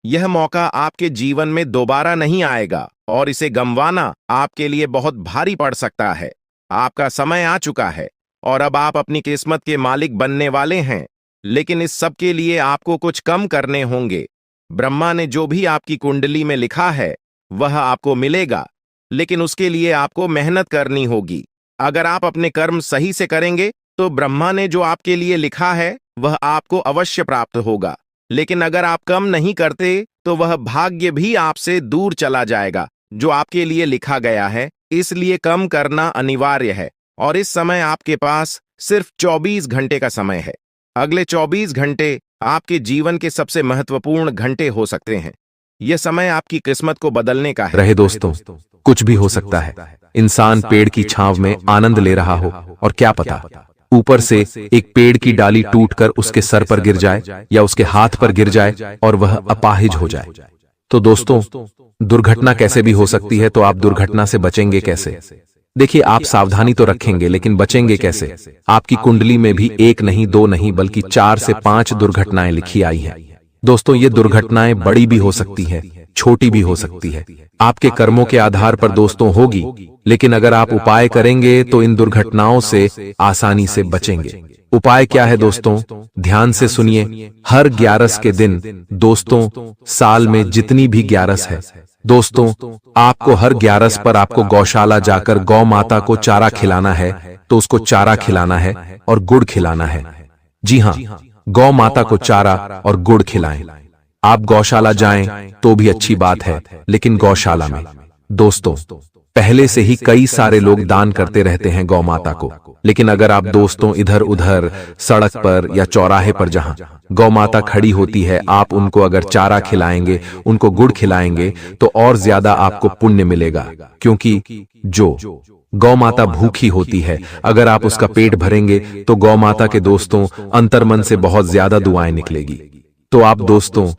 यह मौका आपके जीवन में दोबारा नहीं आएगा और इसे गंवाना आपके लिए बहुत भारी पड़ सकता है। आपका समय आ चुका है और अब आप अपनी किस्मत के मालिक बनने वाले हैं, लेकिन इस सब के लिए आपको कुछ कम करने होंगे। ब्रह्मा ने जो भी आपकी कुंडली में लिखा है वह आपको मिलेगा, लेकिन उसके लिए आपको मेहनत करनी होगी। अगर आप अपने कर्म सही से करेंगे तो ब्रह्मा ने जो आपके लिए लिखा है वह आपको अवश्य प्राप्त होगा, लेकिन अगर आप कम नहीं करते तो वह भाग्य भी आपसे दूर चला जाएगा जो आपके लिए लिखा गया है, इसलिए कम करना अनिवार्य है। और इस समय आपके पास सिर्फ 24 घंटे का समय है। अगले 24 घंटे आपके जीवन के सबसे महत्वपूर्ण घंटे हो सकते हैं। यह समय आपकी किस्मत को बदलने का है। रहे दोस्तों, कुछ भी हो सकता है। इंसान पेड़ की छांव में आनंद ले रहा हो और क्या पता ऊपर से एक पेड़ की डाली टूटकर उसके सर पर गिर जाए या उसके हाथ पर गिर जाए और वह अपाहिज हो जाए। तो दोस्तों, दुर्घटना कैसे भी हो सकती है, तो आप दुर्घटना से बचेंगे कैसे? देखिए, आप सावधानी तो रखेंगे, लेकिन बचेंगे कैसे? आपकी कुंडली में भी एक नहीं, दो नहीं, बल्कि 4 से 5 दुर्घटनाएं लिखी आई हैं। दोस्तों, ये दुर्घटनाएं बड़ी भी हो सकती है, छोटी भी हो सकती है। आपके कर्मों के आधार पर दोस्तों होगी, लेकिन अगर आप उपाय करेंगे तो इन दुर्घटनाओं से आसानी से बचेंगे। उपाय क्या है दोस्तों? ध्यान से सुनिए। हर 11 के दिन दोस्तों, साल में जितनी भी 11 है दोस्तों, आपको हर 11 पर आपको गौशाला जाकर गौ माता को चारा खिलाना है। तो उसको चारा खिलाना है और गुड़ खिलाना है। जी हाँ, गौ माता को चारा और गुड़ खिलाएं। आप गौशाला जाएं तो भी अच्छी बात है, लेकिन गौशाला में दोस्तों पहले से ही कई सारे लोग दान करते रहते हैं गौ माता को। लेकिन अगर आप दोस्तों इधर उधर सड़क पर या चौराहे पर जहां गौ माता खड़ी होती है, आप उनको अगर चारा खिलाएंगे, उनको गुड़ खिलाएंगे, तो और ज्यादा आपको पुण्य मिलेगा। क्योंकि जो गौ माता भूखी होती है, अगर आप उसका पेट भरेंगे तो गौ माता के दोस्तों अंतर्मन से बहुत ज्यादा दुआएं निकलेगी। तो आप दोस्तों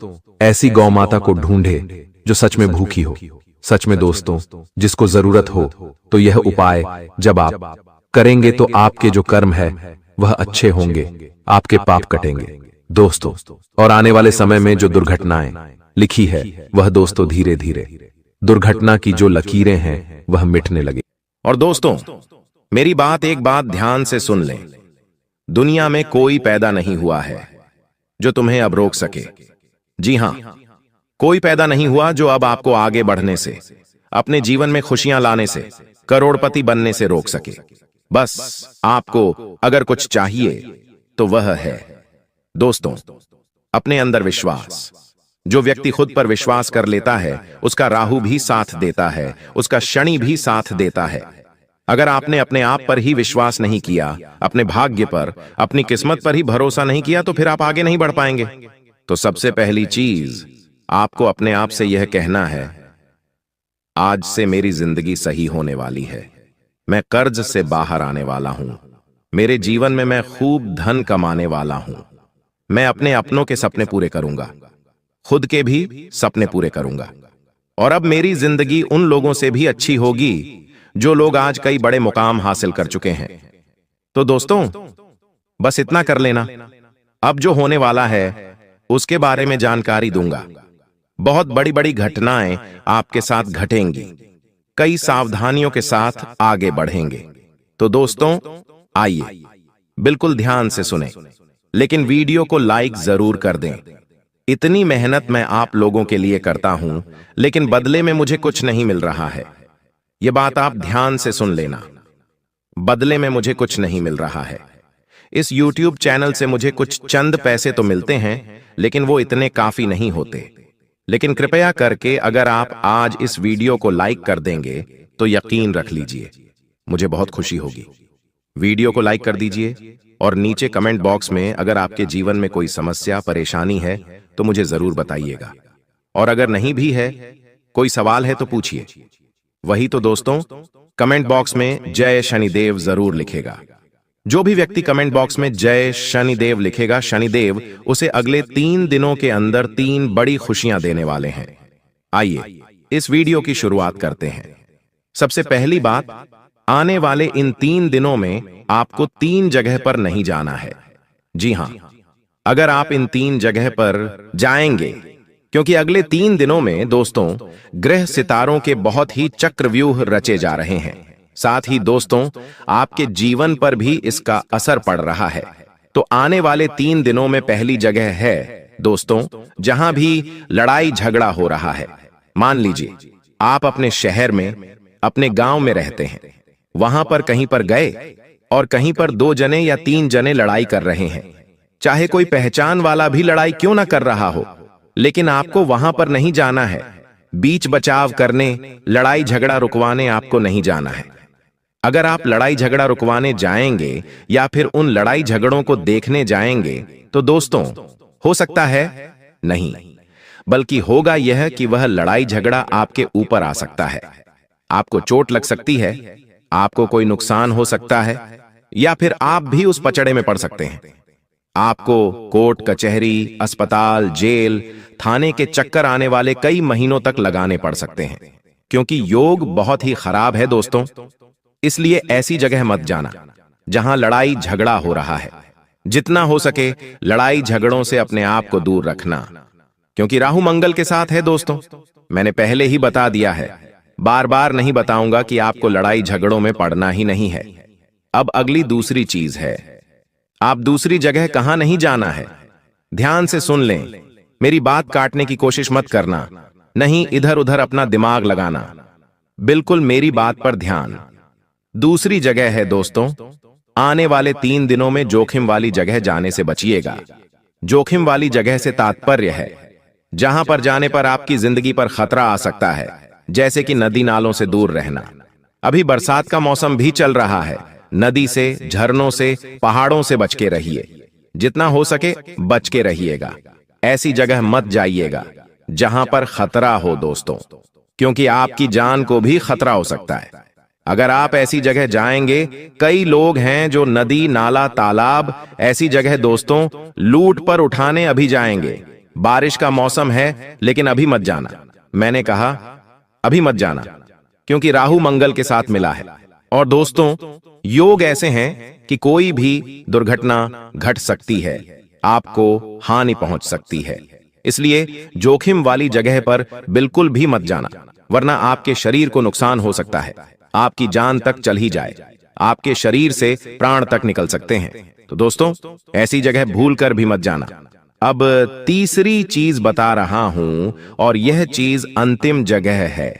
ऐसी गौ माता को ढूंढे जो सच में भूखी हो। सच में दोस्तों, जिसको जरूरत हो। तो यह उपाय जब आप करेंगे तो आपके जो कर्म है वह अच्छे होंगे, आपके पाप कटेंगे दोस्तों। और आने वाले समय में जो दुर्घटनाएं लिखी है वह दोस्तों धीरे धीरे दुर्घटना की जो लकीरें हैं वह मिटने लगे। और दोस्तों, मेरी एक बात ध्यान से सुन लें। दुनिया में कोई पैदा नहीं हुआ है जो तुम्हें अब रोक सके। जी हां, कोई पैदा नहीं हुआ जो अब आपको आगे बढ़ने से, अपने जीवन में खुशियां लाने से, करोड़पति बनने से रोक सके। बस आपको अगर कुछ चाहिए तो वह है दोस्तों अपने अंदर विश्वास। जो व्यक्ति खुद पर विश्वास कर लेता है, उसका राहु भी साथ देता है, उसका शनि भी साथ देता है। अगर आपने अपने आप पर ही विश्वास नहीं किया, अपने भाग्य पर, अपनी किस्मत पर ही भरोसा नहीं किया, तो फिर आप आगे नहीं बढ़ पाएंगे। तो सबसे पहली चीज आपको अपने आप से यह कहना है, आज से मेरी जिंदगी सही होने वाली है। मैं कर्ज से बाहर आने वाला हूं। मेरे जीवन में मैं खूब धन कमाने वाला हूं। मैं अपने अपनों के सपने पूरे करूंगा, खुद के भी सपने पूरे करूंगा। और अब मेरी जिंदगी उन लोगों से भी अच्छी होगी जो लोग आज कई बड़े मुकाम हासिल कर चुके हैं। तो दोस्तों, बस इतना कर लेना। अब जो होने वाला है उसके बारे में जानकारी दूंगा। बहुत बड़ी बड़ी घटनाएं आपके साथ घटेंगी। कई सावधानियों के साथ आगे बढ़ेंगे। तो दोस्तों, आइए बिल्कुल ध्यान से सुने, लेकिन वीडियो को लाइक जरूर कर दें। इतनी मेहनत मैं आप लोगों के लिए करता हूं, लेकिन बदले में मुझे कुछ नहीं मिल रहा है। यह बात आप ध्यान से सुन लेना। बदले में मुझे कुछ नहीं मिल रहा है। इस YouTube चैनल से मुझे कुछ चंद पैसे तो मिलते हैं, लेकिन वो इतने काफी नहीं होते। लेकिन कृपया करके अगर आप आज इस वीडियो को लाइक कर देंगे तो यकीन रख लीजिए मुझे बहुत खुशी होगी। वीडियो को लाइक कर दीजिए और नीचे कमेंट बॉक्स में अगर आपके जीवन में कोई समस्या, परेशानी है तो मुझे जरूर बताइएगा। और अगर नहीं भी है, कोई सवाल है तो पूछिए। वही तो दोस्तों, कमेंट बॉक्स में जय शनिदेव जरूर लिखेगा। जो भी व्यक्ति कमेंट बॉक्स में जय शनिदेव लिखेगा, शनिदेव उसे अगले 3 दिनों के अंदर 3 बड़ी खुशियां देने वाले हैं। आइए इस वीडियो की शुरुआत करते हैं। सबसे पहली बात, आने वाले इन 3 दिनों में आपको 3 जगह पर नहीं जाना है। जी हां, अगर आप इन 3 जगह पर जाएंगे, क्योंकि अगले 3 दिनों में दोस्तों ग्रह सितारों के बहुत ही चक्रव्यूह रचे जा रहे हैं। साथ ही दोस्तों आपके जीवन पर भी इसका असर पड़ रहा है। तो आने वाले 3 दिनों में पहली जगह है दोस्तों जहां भी लड़ाई झगड़ा हो रहा है। मान लीजिए आप अपने शहर में, अपने गांव में रहते हैं, वहां पर कहीं पर गए और कहीं पर 2 जने या 3 जने लड़ाई कर रहे हैं। चाहे कोई पहचान वाला भी लड़ाई क्यों ना कर रहा हो, लेकिन आपको वहां पर नहीं जाना है। बीच बचाव करने, लड़ाई झगड़ा रुकवाने आपको नहीं जाना है। अगर आप लड़ाई झगड़ा रुकवाने जाएंगे या फिर उन लड़ाई झगड़ों को देखने जाएंगे तो दोस्तों हो सकता है नहीं, बल्कि होगा यह कि वह लड़ाई झगड़ा आपके ऊपर आ सकता है। आपको चोट लग सकती है, आपको कोई नुकसान हो सकता है, या फिर आप भी उस पचड़े में पड़ सकते हैं। आपको कोर्ट कचहरी, अस्पताल, जेल, थाने के चक्कर आने वाले कई महीनों तक लगाने पड़ सकते हैं, क्योंकि योग बहुत ही खराब है दोस्तों। इसलिए ऐसी जगह मत जाना जहां लड़ाई झगड़ा हो रहा है। जितना हो सके लड़ाई झगड़ों से अपने आप को दूर रखना, क्योंकि राहु मंगल के साथ है दोस्तों। मैंने पहले ही बता दिया है, बार बार नहीं बताऊंगा कि आपको लड़ाई झगड़ों में पड़ना ही नहीं है। अब अगली दूसरी चीज है, आप दूसरी जगह कहां नहीं जाना है। ध्यान से सुन लें, मेरी बात काटने की कोशिश मत करना, नहीं इधर उधर अपना दिमाग लगाना, बिल्कुल मेरी बात पर ध्यान। दूसरी जगह है दोस्तों, आने वाले 3 दिनों में जोखिम वाली जगह जाने से बचिएगा। जोखिम वाली जगह से तात्पर्य है जहां पर जाने पर आपकी जिंदगी पर खतरा आ सकता है, जैसे कि नदी नालों से दूर रहना। अभी बरसात का मौसम भी चल रहा है, नदी से, झरनों से, पहाड़ों से बच के रहिए। जितना हो सके बच के रहिएगा। ऐसी जगह मत जाइएगा जहां पर खतरा हो दोस्तों, क्योंकि आपकी जान को भी खतरा हो सकता है। अगर आप ऐसी जगह जाएंगे, कई लोग हैं जो नदी, नाला, तालाब, ऐसी जगह दोस्तों लूट पर उठाने अभी जाएंगे। बारिश का मौसम है, लेकिन अभी मत जाना। मैंने कहा अभी मत जाना, क्योंकि राहु मंगल के साथ मिला है। और दोस्तों योग ऐसे हैं कि कोई भी दुर्घटना घट सकती है, आपको हानि पहुंच सकती है। इसलिए जोखिम वाली जगह पर बिल्कुल भी मत जाना, वरना आपके शरीर को नुकसान हो सकता है। आपकी जान तक चल ही जाए, आपके शरीर से प्राण तक निकल सकते हैं। तो दोस्तों ऐसी जगह भूल कर भी मत जाना। अब तीसरी चीज बता रहा हूं, और यह चीज अंतिम जगह है।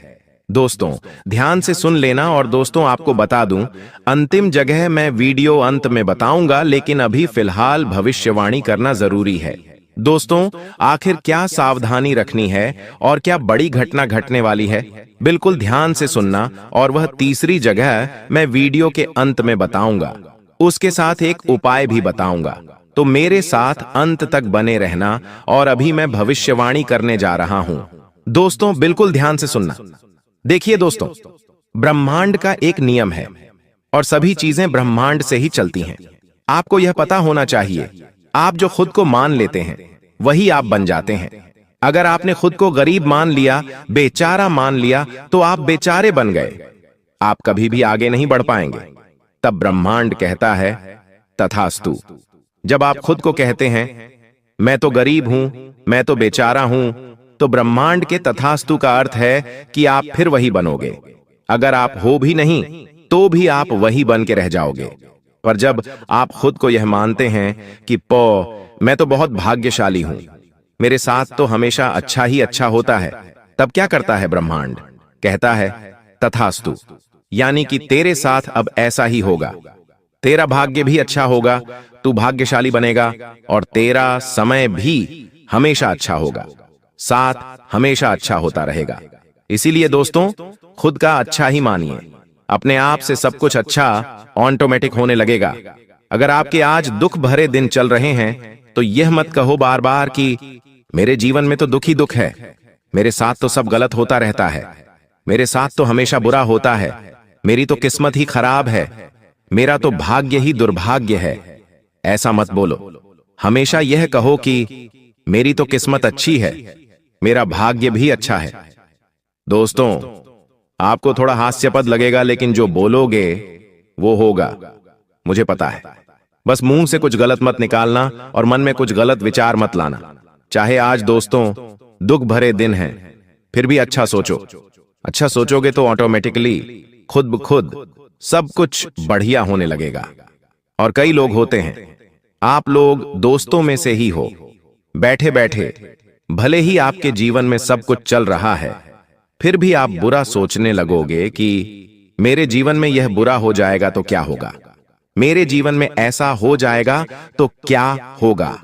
दोस्तों ध्यान से सुन लेना। और दोस्तों आपको बता दूं, अंतिम जगह मैं वीडियो अंत में बताऊंगा, लेकिन अभी फिलहाल भविष्यवाणी करना जरूरी है। दोस्तों आखिर क्या सावधानी रखनी है और क्या बड़ी घटना घटने वाली है, बिल्कुल ध्यान से सुनना। और वह तीसरी जगह मैं वीडियो के अंत में बताऊंगा, उसके साथ एक उपाय भी बताऊंगा। तो मेरे साथ अंत तक बने रहना। और अभी मैं भविष्यवाणी करने जा रहा हूं दोस्तों, बिल्कुल ध्यान से सुनना। देखिए दोस्तों, ब्रह्मांड का एक नियम है और सभी चीजें ब्रह्मांड से ही चलती हैं। आपको यह पता होना चाहिए, आप जो खुद को मान लेते हैं वही आप बन जाते हैं। अगर आपने खुद को गरीब मान लिया, बेचारा मान लिया, तो आप बेचारे बन गए, आप कभी भी आगे नहीं बढ़ पाएंगे। तब ब्रह्मांड कहता है तथास्तु। जब आप खुद को कहते हैं मैं तो गरीब हूं, मैं तो बेचारा हूं, तो ब्रह्मांड के तथास्तु का अर्थ है कि आप फिर वही बनोगे। अगर आप हो भी नहीं तो भी आप वही बन के रह जाओगे। पर जब आप खुद को यह मानते हैं कि मैं तो बहुत भाग्यशाली हूं, मेरे साथ तो हमेशा अच्छा ही अच्छा होता है, तब क्या करता है ब्रह्मांड? कहता है तथास्तु, यानी कि तेरे साथ अब ऐसा ही होगा। तेरा भाग्य भी अच्छा होगा, तू भाग्यशाली बनेगा, और तेरा समय भी हमेशा अच्छा होगा, साथ हमेशा अच्छा होता रहेगा। इसीलिए दोस्तों खुद का अच्छा ही मानिए, अपने आप से सब कुछ अच्छा ऑटोमेटिक होने लगेगा। अगर आपके आज दुख भरे दिन चल रहे हैं तो यह मत कहो बार बार कि मेरे जीवन में तो दुख ही दुख है, मेरे साथ तो सब गलत होता रहता है, मेरे साथ तो हमेशा बुरा होता है, मेरी तो किस्मत ही खराब है, मेरा तो भाग्य ही दुर्भाग्य है। ऐसा मत बोलो, हमेशा यह कहो कि मेरी तो किस्मत अच्छी है, मेरा भाग्य भी अच्छा है। दोस्तों आपको थोड़ा हास्यास्पद लगेगा, लेकिन जो बोलोगे वो होगा, मुझे पता है। बस मुंह से कुछ गलत मत निकालना और मन में कुछ गलत विचार मत लाना। चाहे आज दोस्तों दुख भरे दिन हैं, फिर भी अच्छा सोचो। अच्छा सोचोगे तो ऑटोमेटिकली खुद ब खुद सब कुछ बढ़िया होने लगेगा। और कई लोग होते हैं, आप लोग दोस्तों में से ही हो, बैठे बैठे भले ही आपके जीवन में सब कुछ चल रहा है, फिर भी आप बुरा सोचने लगोगे कि मेरे जीवन में यह बुरा हो जाएगा तो क्या होगा, मेरे जीवन में ऐसा हो जाएगा तो क्या होगा,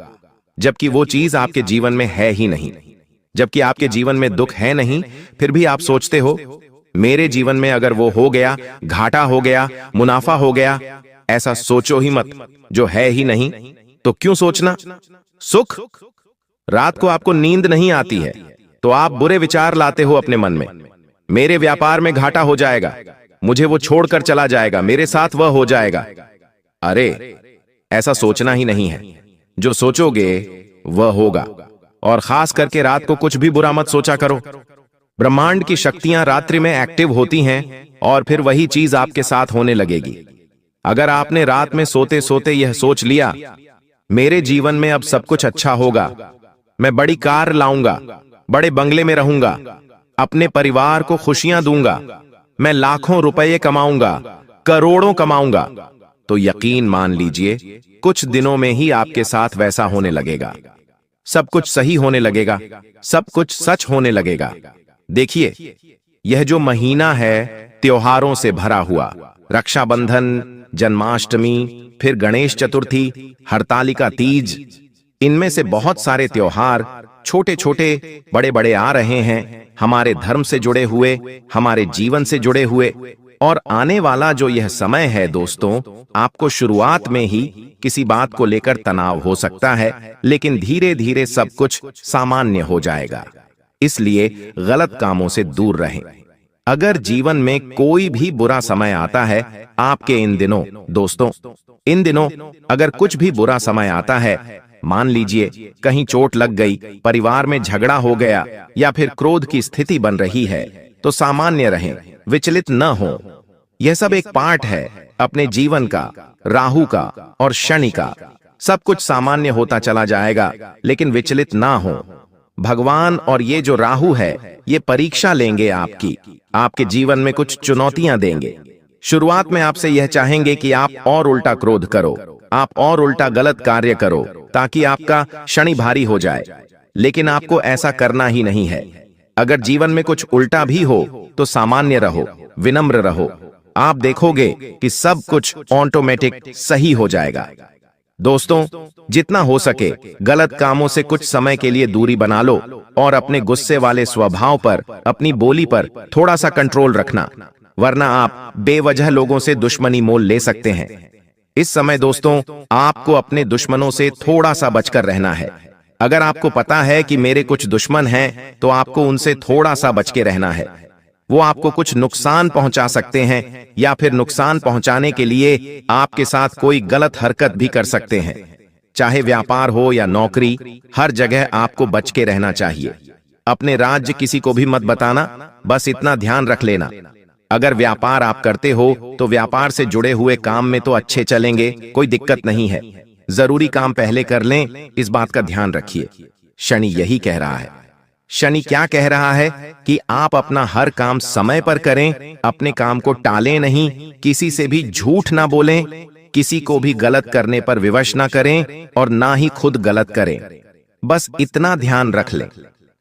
जबकि वो चीज आपके जीवन में है ही नहीं। जबकि आपके जीवन में दुख है नहीं, फिर भी आप सोचते हो मेरे जीवन में अगर वो हो गया, घाटा हो गया, मुनाफा हो गया। ऐसा सोचो ही मत, जो है ही नहीं तो क्यों सोचना। सुख, रात को आपको नींद नहीं आती है तो आप बुरे विचार लाते हो अपने मन में। मेरे व्यापार में घाटा हो जाएगा, मुझे वो छोड़कर चला जाएगा, मेरे साथ वह हो जाएगा। अरे ऐसा सोचना ही नहीं है, जो सोचोगे वह होगा। और खास करके रात को कुछ भी बुरा मत सोचा करो। ब्रह्मांड की शक्तियां रात्रि में एक्टिव होती हैं और फिर वही चीज आपके साथ होने लगेगी। अगर आपने रात में सोते सोते यह सोच लिया मेरे जीवन में अब सब कुछ अच्छा होगा, मैं बड़ी कार लाऊंगा, बड़े बंगले में रहूंगा, अपने परिवार को खुशियां दूंगा, मैं लाखों रुपए कमाऊंगा, करोड़ों कमाऊंगा, तो यकीन मान लीजिए कुछ दिनों में ही आपके साथ वैसा होने लगेगा। सब कुछ सही होने लगेगा, सब कुछ सच होने लगेगा। देखिए, यह जो महीना है त्योहारों से भरा हुआ, रक्षाबंधन, जन्माष्टमी, फिर गणेश चतुर्थी, हरतालिका तीज, इनमें से बहुत सारे त्योहार छोटे छोटे बड़े बड़े आ रहे हैं, हमारे धर्म से जुड़े हुए, हमारे जीवन से जुड़े हुए। और आने वाला जो यह समय है दोस्तों, आपको शुरुआत में ही किसी बात को लेकर तनाव हो सकता है, लेकिन धीरे धीरे सब कुछ सामान्य हो जाएगा। इसलिए गलत कामों से दूर रहें। अगर जीवन में कोई भी बुरा समय आता है आपके इन दिनों, दोस्तों, इन दिनों अगर कुछ भी बुरा समय आता है, मान लीजिए कहीं चोट लग गई, परिवार में झगड़ा हो गया या फिर क्रोध की स्थिति बन रही है, तो सामान्य रहें, विचलित न हो। यह सब एक पार्ट है अपने जीवन का, राहु का और शनि का। सब कुछ सामान्य होता चला जाएगा, लेकिन विचलित ना हो। भगवान और ये जो राहु है ये परीक्षा लेंगे आपकी, आपके जीवन में कुछ चुनौतियां देंगे। शुरुआत में आपसे यह चाहेंगे कि आप और उल्टा क्रोध करो, आप और उल्टा गलत कार्य करो, ताकि आपका शनि भारी हो जाए। लेकिन आपको ऐसा करना ही नहीं है। अगर जीवन में कुछ उल्टा भी हो तो सामान्य रहो, विनम्र रहो। आप देखोगे कि सब कुछ ऑटोमेटिक सही हो जाएगा। दोस्तों, जितना हो सके गलत कामों से कुछ समय के लिए दूरी बना लो और अपने गुस्से वाले स्वभाव पर, अपनी बोली पर थोड़ा सा कंट्रोल रखना, वरना आप बेवजह लोगों से दुश्मनी मोल ले सकते हैं। इस समय दोस्तों, आपको अपने दुश्मनों से थोड़ा सा बचकर रहना है। अगर आपको पता है कि मेरे कुछ दुश्मन हैं, तो आपको उनसे थोड़ा सा बच के रहना है। वो आपको कुछ नुकसान पहुंचा सकते हैं या फिर नुकसान पहुंचाने के लिए आपके साथ कोई गलत हरकत भी कर सकते हैं। चाहे व्यापार हो या नौकरी, हर जगह आपको बच के रहना चाहिए। अपने राज्य किसी को भी मत बताना, बस इतना ध्यान रख लेना। अगर व्यापार आप करते हो तो व्यापार से जुड़े हुए काम में तो अच्छे चलेंगे, कोई दिक्कत नहीं है। जरूरी काम पहले कर लें, इस बात का ध्यान रखिए। शनि यही कह रहा है। शनि क्या कह रहा है कि आप अपना हर काम समय पर करें, अपने काम को टालें नहीं, किसी से भी झूठ ना बोलें, किसी को भी गलत करने पर विवश ना करें और ना ही खुद गलत करें। बस इतना ध्यान रख लें।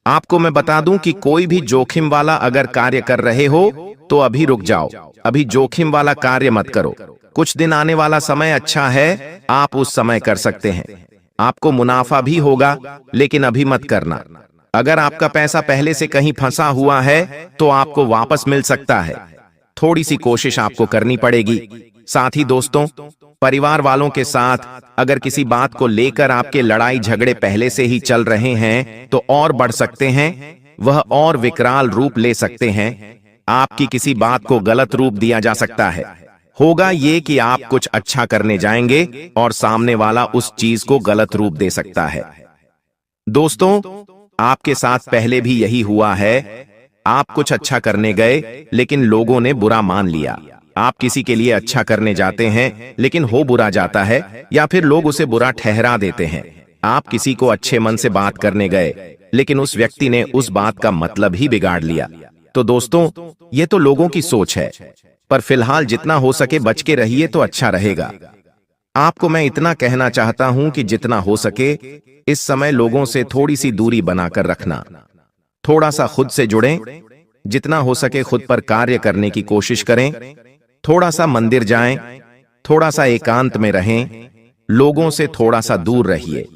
आपको मैं बता दूं कि कोई भी जोखिम वाला अगर कार्य कर रहे हो तो अभी रुक जाओ, अभी जोखिम वाला कार्य मत करो। कुछ दिन आने वाला समय अच्छा है, आप उस समय कर सकते हैं। आपको मुनाफा भी होगा, लेकिन अभी मत करना। अगर आपका पैसा पहले से कहीं फंसा हुआ है तो आपको वापस मिल सकता है। थोड़ी सी कोशिश आपको करनी पड़ेगी। साथ ही दोस्तों, परिवार वालों के साथ अगर किसी बात को लेकर आपके लड़ाई झगड़े पहले से ही चल रहे हैं तो और बढ़ सकते हैं, वह और विकराल रूप ले सकते हैं। आपकी किसी बात को गलत रूप दिया जा सकता है। होगा ये कि आप कुछ अच्छा करने जाएंगे और सामने वाला उस चीज को गलत रूप दे सकता है। दोस्तों, आपके साथ पहले भी यही हुआ है। आप कुछ अच्छा करने गए लेकिन लोगों ने बुरा मान लिया। आप किसी के लिए अच्छा करने जाते हैं लेकिन हो बुरा जाता है या फिर लोग उसे बुरा ठहरा देते हैं। आप किसी को अच्छे मन से बात करने गए लेकिन उस व्यक्ति ने उस बात का मतलब ही बिगाड़ लिया। तो दोस्तों, ये तो लोगों की सोच है, पर फिलहाल जितना हो सके बच के रहिए तो अच्छा रहेगा। आपको मैं इतना कहना चाहता हूं कि जितना हो सके इस समय लोगों से थोड़ी सी दूरी बनाकर रखना। थोड़ा सा खुद से जुड़ें, जितना हो सके खुद पर कार्य करने की कोशिश करें। थोड़ा सा मंदिर जाएं, थोड़ा सा एकांत में रहें, लोगों से थोड़ा सा दूर रहिए,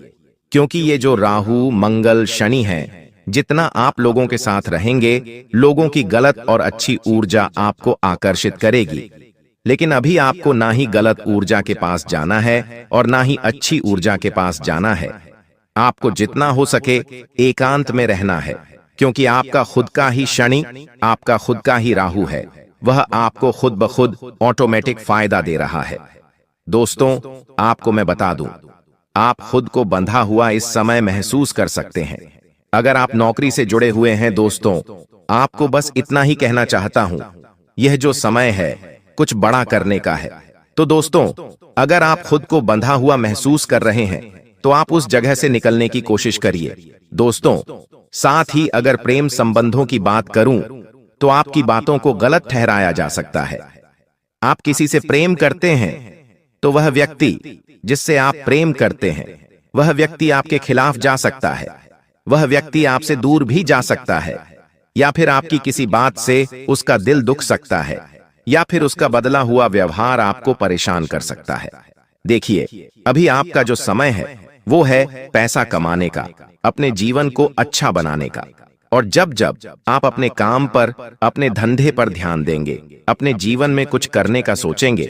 क्योंकि ये जो राहु, मंगल, शनि है, जितना आप लोगों के साथ रहेंगे, लोगों की गलत और अच्छी ऊर्जा आपको आकर्षित करेगी। लेकिन अभी आपको ना ही गलत ऊर्जा के पास जाना है और ना ही अच्छी ऊर्जा के पास जाना है। आपको जितना हो सके एकांत में रहना है, क्योंकि आपका खुद का ही शनि, आपका खुद का ही राहु है। वह आपको खुद ब खुद ऑटोमेटिक फायदा दे रहा है। दोस्तों, आपको मैं बता दूं, आप खुद को बंधा हुआ इस समय महसूस कर सकते हैं। अगर आप नौकरी से जुड़े हुए हैं दोस्तों, आपको बस इतना ही कहना चाहता हूं, यह जो समय है कुछ बड़ा करने का है। तो दोस्तों, अगर आप खुद को बंधा हुआ महसूस कर रहे हैं तो आप उस जगह से निकलने की कोशिश करिए। दोस्तों, साथ ही अगर प्रेम संबंधों की बात करूं तो आपकी बातों को गलत ठहराया जा सकता है। आप किसी से प्रेम करते हैं तो वह व्यक्ति जिससे आप प्रेम करते हैं, वह व्यक्ति आपके खिलाफ जा सकता है। वह व्यक्ति आपसे दूर भी जा सकता है, या फिर आपकी किसी बात से उसका दिल दुख सकता है, या फिर उसका बदला हुआ व्यवहार आपको परेशान कर सकता है। देखिए, अभी आपका जो समय है वो है पैसा कमाने का, अपने जीवन को अच्छा बनाने का। और जब जब आप अपने काम पर, अपने धंधे पर ध्यान देंगे, अपने जीवन में कुछ करने का सोचेंगे,